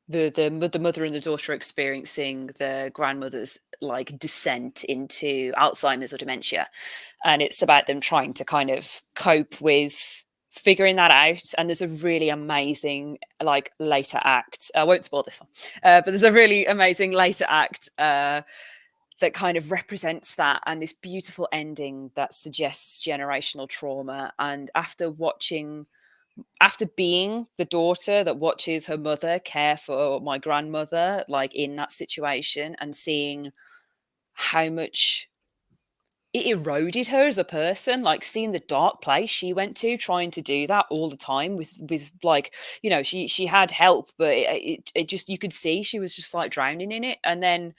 the mother and the daughter are experiencing the grandmother's like descent into Alzheimer's or dementia, and it's about them trying to kind of cope with figuring that out. And there's a really amazing like later act. I won't spoil this one, but there's a really amazing later act that kind of represents that, and this beautiful ending that suggests generational trauma. And after being the daughter that watches her mother care for my grandmother, like in that situation, and seeing how much it eroded her as a person, like seeing the dark place she went to, trying to do that all the time with like, you know, she had help, but it just, you could see she was just like drowning in it. And then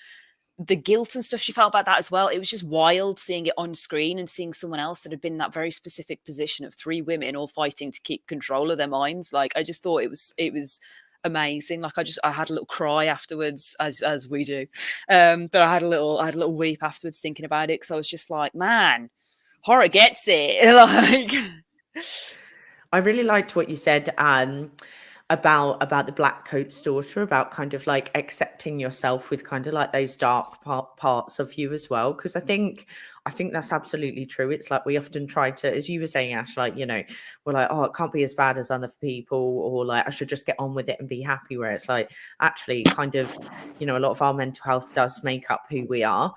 the guilt and stuff she felt about that as well. It was just wild seeing it on screen and seeing someone else that had been in that very specific position of three women all fighting to keep control of their minds. Like, I just thought it was amazing. Like I had a little cry afterwards, as we do. But I had a little weep afterwards thinking about it, because I was just like, man, horror gets it. Like, I really liked what you said about the Black Coat's daughter, about kind of like accepting yourself with kind of like those dark parts of you as well, because I think that's absolutely true. It's like we often try to, as you were saying, Ash, like, you know, we're like, oh, it can't be as bad as other people, or like I should just get on with it and be happy, where it's like actually kind of, you know, a lot of our mental health does make up who we are,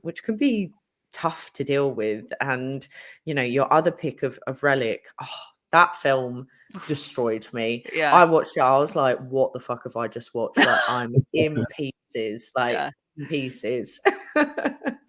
which can be tough to deal with. And you know, your other pick of Relic, oh, that film destroyed me. Yeah. I watched it, I was like, what the fuck have I just watched? Like, I'm in pieces, like Yeah. in pieces.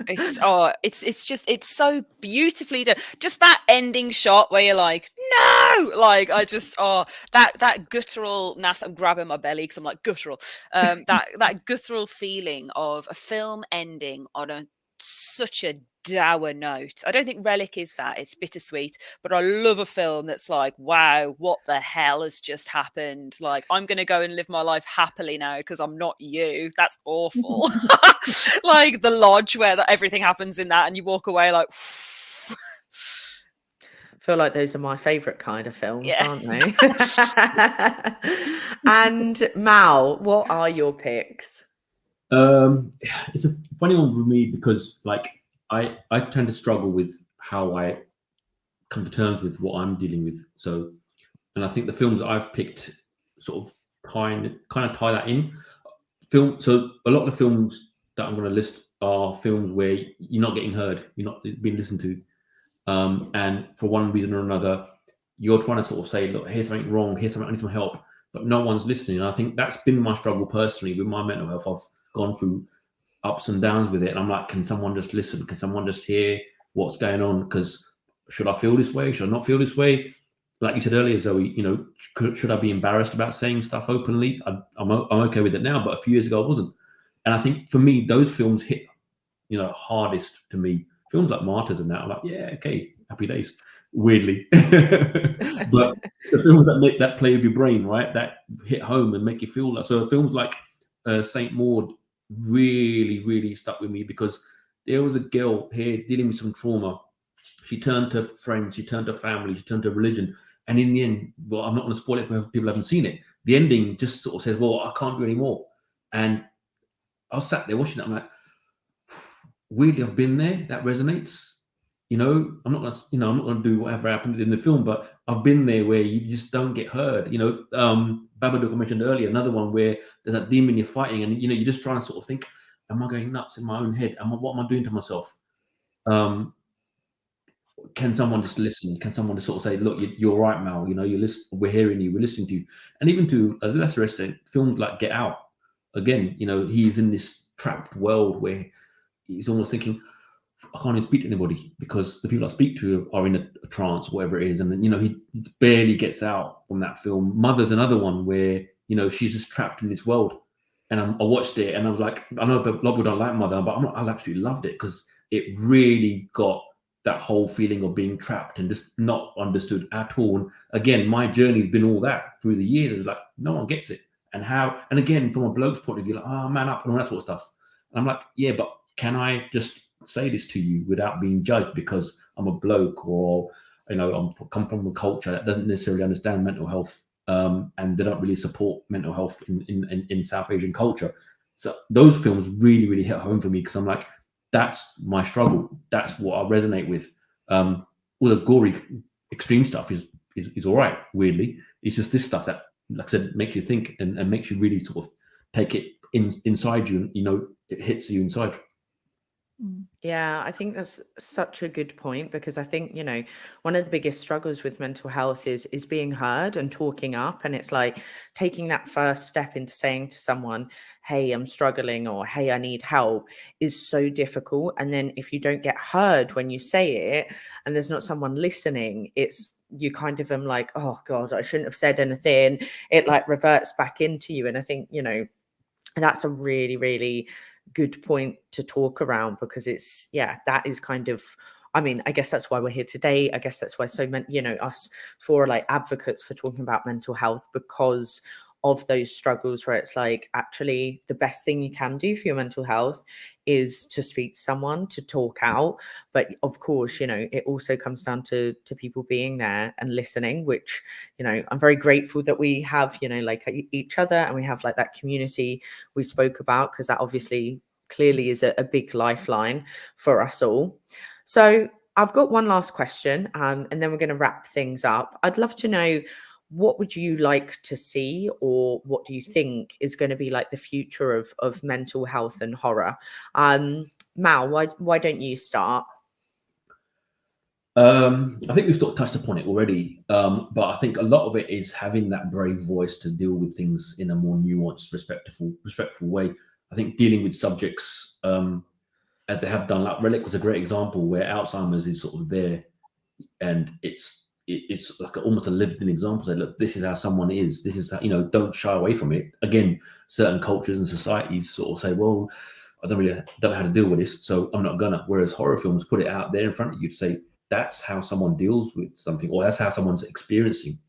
It's so beautifully done. Just that ending shot where you're like, no, like I just that guttural I'm grabbing my belly because I'm like guttural. That guttural feeling of a film ending on such a dour note. I don't think Relic is that. It's bittersweet, but I love a film that's like, wow, what the hell has just happened? Like, I'm going to go and live my life happily now because I'm not you. That's awful. Like The Lodge, where everything happens in that and you walk away like, I feel like those are my favorite kind of films, yeah. aren't they? And Mal, what are your picks? It's a funny one for me because like I tend to struggle with how I come to terms with what I'm dealing with. So, and I think the films that I've picked sort of kind of tie that in. So a lot of the films that I'm going to list are films where you're not getting heard, you're not being listened to, and for one reason or another, you're trying to sort of say, look, here's something wrong, here's something I need some help, but no one's listening. And I think that's been my struggle personally with my mental health. I've gone through ups and downs with it, and I'm like, can someone just listen? Can someone just hear what's going on? Because should I feel this way? Should I not feel this way? Like you said earlier, Zoe, you know, should I be embarrassed about saying stuff openly? I'm okay with it now, but a few years ago I wasn't. And I think for me, those films hit, you know, hardest to me. Films like Martyrs and that, I'm like, yeah, okay, happy days. Weirdly, but the films that play with your brain, right, that hit home and make you feel that. So films like Saint Maud really stuck with me because there was a girl here dealing with some trauma. She turned to friends, she turned to family, she turned to religion, and in the end, well, I'm not going to spoil it for people who haven't seen it. The ending just sort of says, well, I can't do anymore. And I was sat there watching it. I'm like, weirdly, I've been there. That resonates. You know, I'm not going to do whatever happened in the film, but I've been there where you just don't get heard. You know, Babadook I mentioned earlier, another one where there's that demon you're fighting, and you know, you're just trying to sort of think, am I going nuts in my own head? What am I doing to myself? Can someone just listen? Can someone just sort of say, look, you're right, Mal, you know, we're hearing you, we're listening to you. And even to a lesser extent, films like Get Out, again, you know, he's in this trapped world where he's almost thinking, I can't even speak to anybody because the people I speak to are in a trance or whatever it is. And then, you know, he barely gets out from that film. Mother's another one where, you know, she's just trapped in this world. And I watched it and I was like, I know a lot of people don't like Mother, but I absolutely loved it because it really got that whole feeling of being trapped and just not understood at all. And again, my journey's been all that through the years. It's like, no one gets it. And again, from a bloke's point of view, like, oh, man up and all that sort of stuff. And I'm like, yeah, but can I just say this to you without being judged because I'm a bloke or, you know, I come from a culture that doesn't necessarily understand mental health, and they don't really support mental health in South Asian culture. So those films really hit home for me because I'm like, that's my struggle. That's what I resonate with. All the gory, extreme stuff is all right. Weirdly, it's just this stuff that, like I said, makes you think and makes you really sort of take it inside you. And, you know, it hits you inside. Yeah, I think that's such a good point because I think, you know, one of the biggest struggles with mental health is being heard and talking up. And it's like taking that first step into saying to someone, hey, I'm struggling, or hey, I need help, is so difficult. And then if you don't get heard when you say it and there's not someone listening, it's you kind of am like, oh God, I shouldn't have said anything. It like reverts back into you. And I think, you know, that's a really good point to talk around because it's, yeah, that is kind of, I mean, I guess that's why we're here today. I guess that's why so many, you know, us for like advocates for talking about mental health, because of those struggles where it's like, actually, the best thing you can do for your mental health is to speak to someone, to talk out. But of course, it also comes down to people being there and listening, which, I'm very grateful that we have, like each other, and we have like that community we spoke about, because that obviously clearly is a big lifeline for us all. So I've got one last question, and then we're going to wrap things up. I'd love to know, what would you like to see, or what do you think is going to be like the future of mental health and horror? Mal, why don't you start? I think we've sort of touched upon it already, but I think a lot of it is having that brave voice to deal with things in a more nuanced, respectful way. I think dealing with subjects as they have done, like Relic was a great example, where Alzheimer's is sort of there, and it's like almost a lived-in example. Say, look, this is how someone is. This is how, don't shy away from it. Again, certain cultures and societies sort of say, well, I don't know how to deal with this, so I'm not gonna. Whereas horror films put it out there in front of you to say, that's how someone deals with something, or that's how someone's experiencing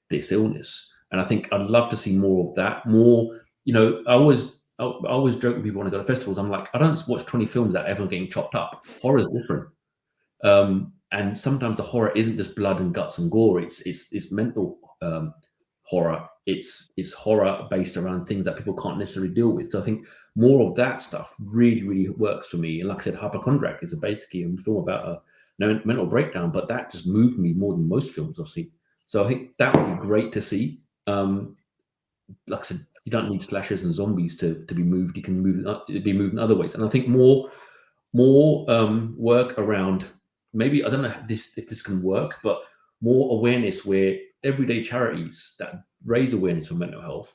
this illness. And I think I'd love to see more of that. More, I always joke with people when I go to festivals. I'm like, I don't watch 20 films that everyone getting chopped up. Horror is different. And sometimes the horror isn't just blood and guts and gore. It's mental horror. It's horror based around things that people can't necessarily deal with. So I think more of that stuff really, really works for me. And like I said, Hypochondriac is basically a film about a mental breakdown, but that just moved me more than most films I've seen. So I think that would be great to see. Like I said, you don't need slashers and zombies to be moved. You can be moved in other ways. And I think more work around, maybe, I don't know if this can work, but more awareness where everyday charities that raise awareness for mental health,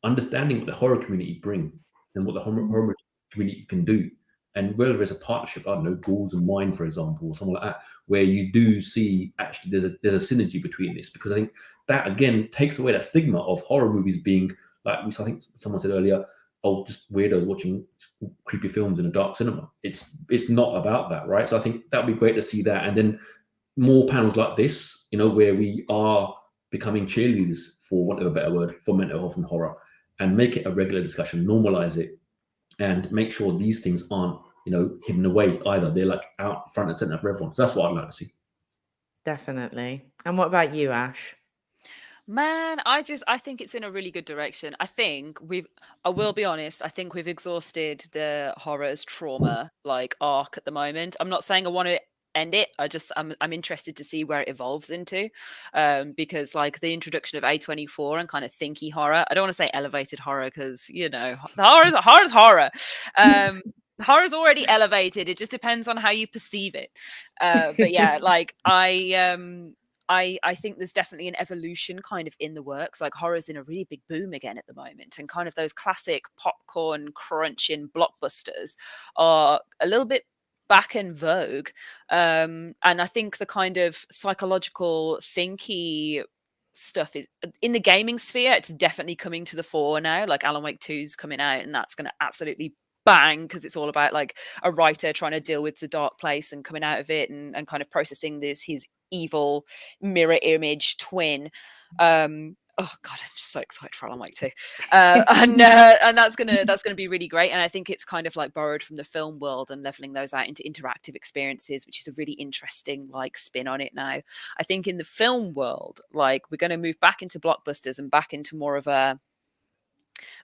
understanding what the horror community bring and what the horror community can do. And whether there's a partnership, I don't know, Ghouls and Mine, for example, or something like that, where you do see actually there's a synergy between this, because I think that again takes away that stigma of horror movies being like, I think someone said earlier, oh, just weirdos watching creepy films in a dark cinema. It's not about that, right? So I think that would be great to see that, and then more panels like this, where we are becoming cheerleaders, for want of a better word, for mental health and horror, and make it a regular discussion, normalize it, and make sure these things aren't, hidden away either. They're like out front and center for everyone. So that's what I'd like to see. Definitely. And what about you, Ash? Man, I think it's in a really good direction. I will be honest, I think we've exhausted the horror's trauma like arc at the moment. I'm not saying I want to end it. I'm interested to see where it evolves into, because like the introduction of A24 and kind of thinky horror. I don't want to say elevated horror, because the horror's horror. Horror's already elevated. It just depends on how you perceive it. But yeah, like I think there's definitely an evolution kind of in the works. Like horror's in a really big boom again at the moment, and kind of those classic popcorn crunching blockbusters are a little bit back in vogue. And I think the kind of psychological thinky stuff is in the gaming sphere. It's definitely coming to the fore now. Like Alan Wake 2's coming out, and that's going to absolutely bang, because it's all about like a writer trying to deal with the dark place and coming out of it, and kind of processing his evil mirror image twin. Oh god, I'm just so excited for Alan Wake 2. And that's gonna be really great. And I think it's kind of like borrowed from the film world and leveling those out into interactive experiences, which is a really interesting like spin on it now. I think in the film world, like we're going to move back into blockbusters and back into more of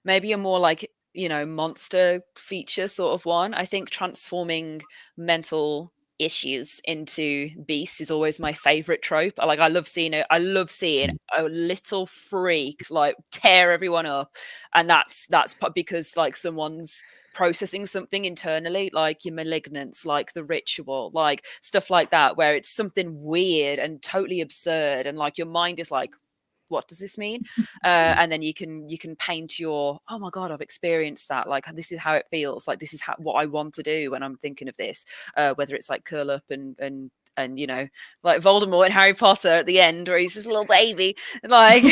maybe a more like monster feature sort of one. I think transforming mental issues into beasts is always my favorite trope. I love seeing it. I love seeing a little freak like tear everyone up, and that's because like someone's processing something internally, like your Malignance, like The Ritual, like stuff like that, where it's something weird and totally absurd, and like your mind is like, what does this mean? And then you can paint your, oh my god, I've experienced that, like this is how it feels, like this is what I want to do when I'm thinking of this, whether it's like curl up and like Voldemort in Harry Potter at the end, where he's just a little baby, like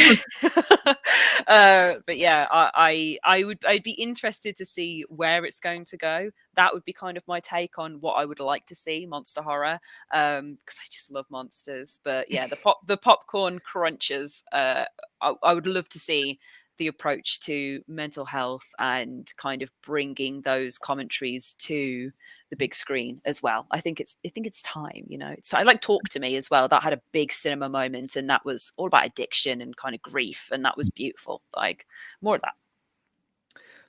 but yeah, I'd be interested to see where it's going to go. That would be kind of my take on what I would like to see monster horror, because I just love monsters. But yeah, the popcorn crunchers, I would love to see the approach to mental health and kind of bringing those commentaries to the big screen as well. I think it's time, you know. I like Talk to Me as well. That had a big cinema moment, and that was all about addiction and kind of grief, and that was beautiful. Like, more of that.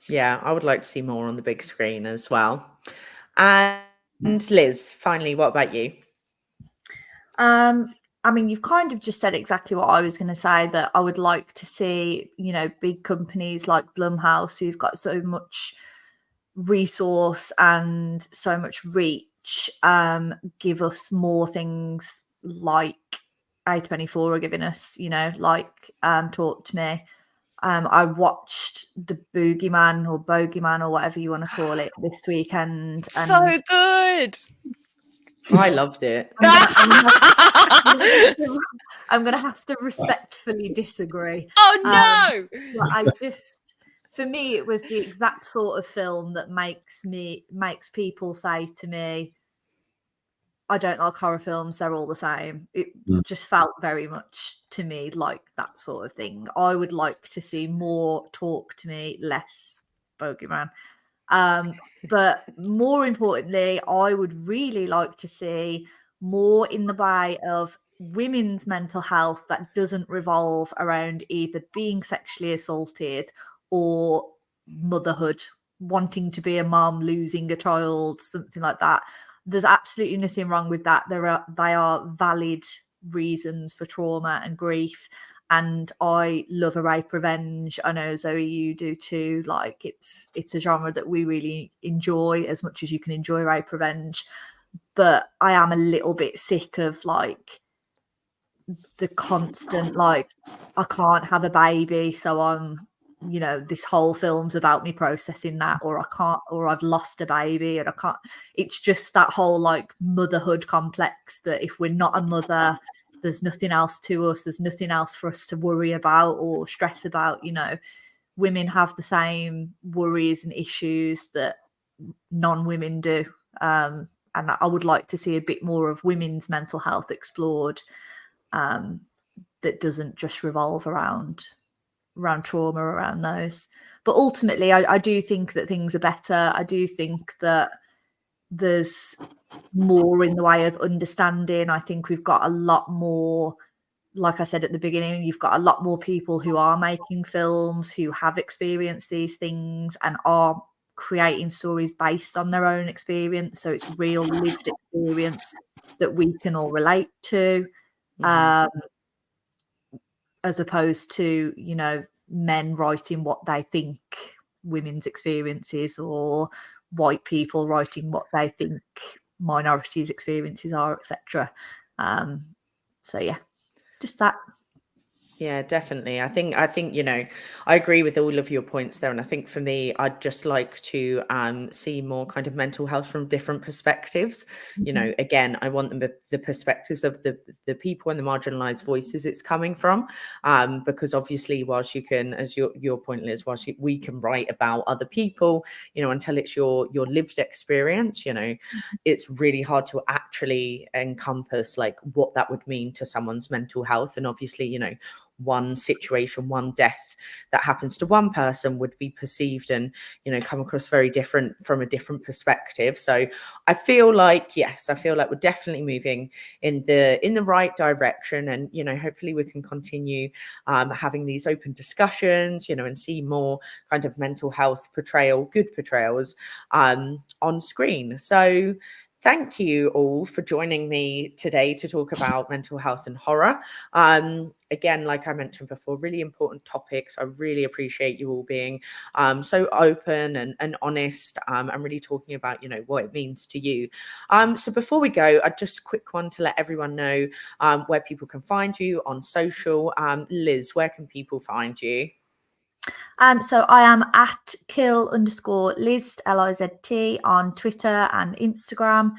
Yeah, I would like to see more on the big screen as well. And Liz, finally, what about you? I mean, you've kind of just said exactly what I was going to say, that I would like to see, you know, big companies like Blumhouse, who've got so much resource and so much reach, give us more things like A24 are giving us, you know, like Talk to Me. I watched The Boogeyman or Bogeyman or whatever you want to call it this weekend. And So good. I loved it. I'm gonna have to respectfully disagree. Oh no! For me, it was the exact sort of film that makes people say to me, I don't like horror films, they're all the same. It just felt very much to me like that sort of thing. I would like to see more Talk to Me, less Bogeyman. But more importantly, I would really like to see more in the way of women's mental health that doesn't revolve around either being sexually assaulted or motherhood, wanting to be a mom, losing a child, something like that. There's absolutely nothing wrong with that. They are valid reasons for trauma and grief. And I love a rape revenge. I know, Zoe, you do too. Like, it's a genre that we really enjoy as much as you can enjoy rape revenge. But I am a little bit sick of like the constant, like, I can't have a baby, so I'm, you know, this whole film's about me processing that, or I can't, or I've lost a baby and I can't. It's just that whole like motherhood complex that if we're not a mother, there's nothing else to us. There's nothing else for us to worry about or stress about. You know, women have the same worries and issues that non-women do. And I would like to see a bit more of women's mental health explored, that doesn't just revolve around trauma, around those. But ultimately, I do think that things are better. I do think that there's more in the way of understanding. I think we've got a lot more, like I said at the beginning, you've got a lot more people who are making films, who have experienced these things and are creating stories based on their own experience. So it's real lived experience that we can all relate to, as opposed to, you know, men writing what they think women's experiences, or white people writing what they think minorities' experiences are, etc. So yeah, just that. Yeah, definitely. I think, you know, I agree with all of your points there. And I think for me, I'd just like to see more kind of mental health from different perspectives. You know, again, I want the perspectives of the people and the marginalized voices it's coming from. Because obviously, whilst you can, as your point, Liz, whilst we can write about other people, you know, until it's your lived experience, you know, it's really hard to actually encompass like what that would mean to someone's mental health. And obviously, you know, one situation, one death that happens to one person would be perceived and, you know, come across very different from a different perspective. So I feel like, yes, I feel like we're definitely moving in the right direction. And, you know, hopefully we can continue having these open discussions, you know, and see more kind of mental health good portrayals on screen. So thank you all for joining me today to talk about mental health and horror. Again, like I mentioned before, really important topics. I really appreciate you all being so open and honest, and really talking about, you know, what it means to you. So before we go, just a quick one to let everyone know where people can find you on social. Liz, where can people find you? So I am at kill_Lizt, Lizt, on Twitter and Instagram.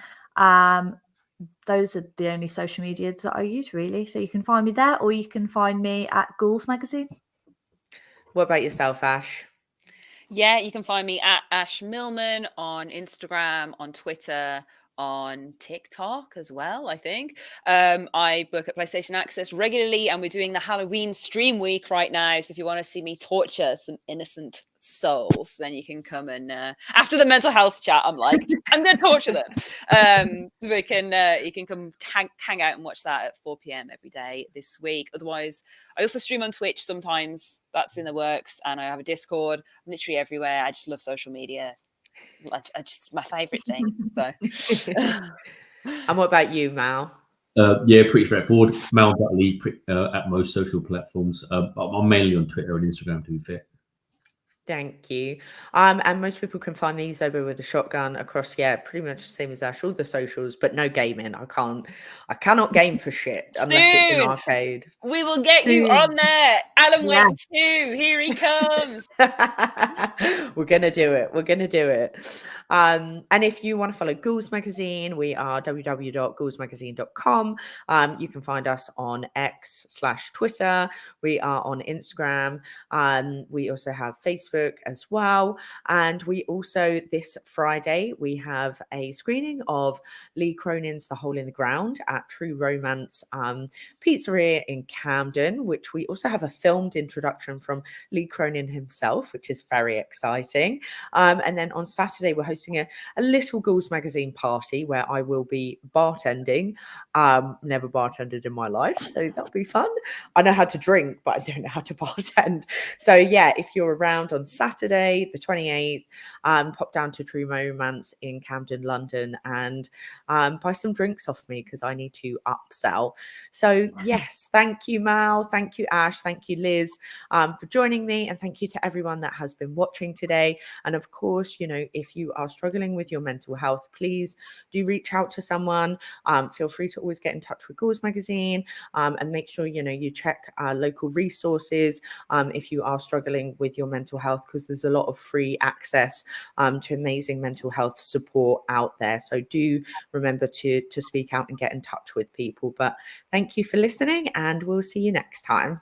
Those are the only social medias that I use, really. So you can find me there, or you can find me at Ghouls Magazine. What about yourself, Ash? Yeah, you can find me at Ash Millman on Instagram, on Twitter, on TikTok as well, I think. I book at PlayStation Access regularly, and we're doing the Halloween stream week right now. So if you want to see me torture some innocent souls, then you can come and after the mental health chat, I'm like, I'm going to torture them. You can come hang out and watch that at 4 p.m. every day this week. Otherwise, I also stream on Twitch sometimes. That's in the works, and I have a Discord. I'm literally everywhere. I just love social media. It's my favorite thing. So. And what about you, Mal? Yeah, pretty straightforward. Mal Jutley at most social platforms. I'm mainly on Twitter and Instagram, to be fair. Thank you. And most people can find me Zobo with a shotgun across, pretty much the same as Ash, all the socials, but no gaming. I cannot game for shit unless it's an arcade. We will get you on there. Alan Wake 2, here he comes. We're gonna do it. And if you want to follow Ghouls Magazine, we are www.ghoulsmagazine.com. You can find us on X/Twitter. We are on Instagram. We also have Facebook as well. And we also, this Friday, we have a screening of Lee Cronin's The Hole in the Ground at True Romance Pizzeria in Camden, which we also have a filmed introduction from Lee Cronin himself, which is very exciting. And then on Saturday, we're hosting a little Ghouls Magazine party where I will be bartending. Never bartended in my life, so that'll be fun. I know how to drink, but I don't know how to bartend. So if you're around on Saturday, the 28th, pop down to True Romance in Camden, London, and buy some drinks off me because I need to upsell. So yes, thank you, Mal. Thank you, Ash. Thank you, Liz, for joining me. And thank you to everyone that has been watching today. And of course, if you are struggling with your mental health, please do reach out to someone. Feel free to always get in touch with Ghouls Magazine, and make sure, you check local resources if you are struggling with your mental health, because there's a lot of free access to amazing mental health support out there. So do remember to speak out and get in touch with people. But thank you for listening, and we'll see you next time.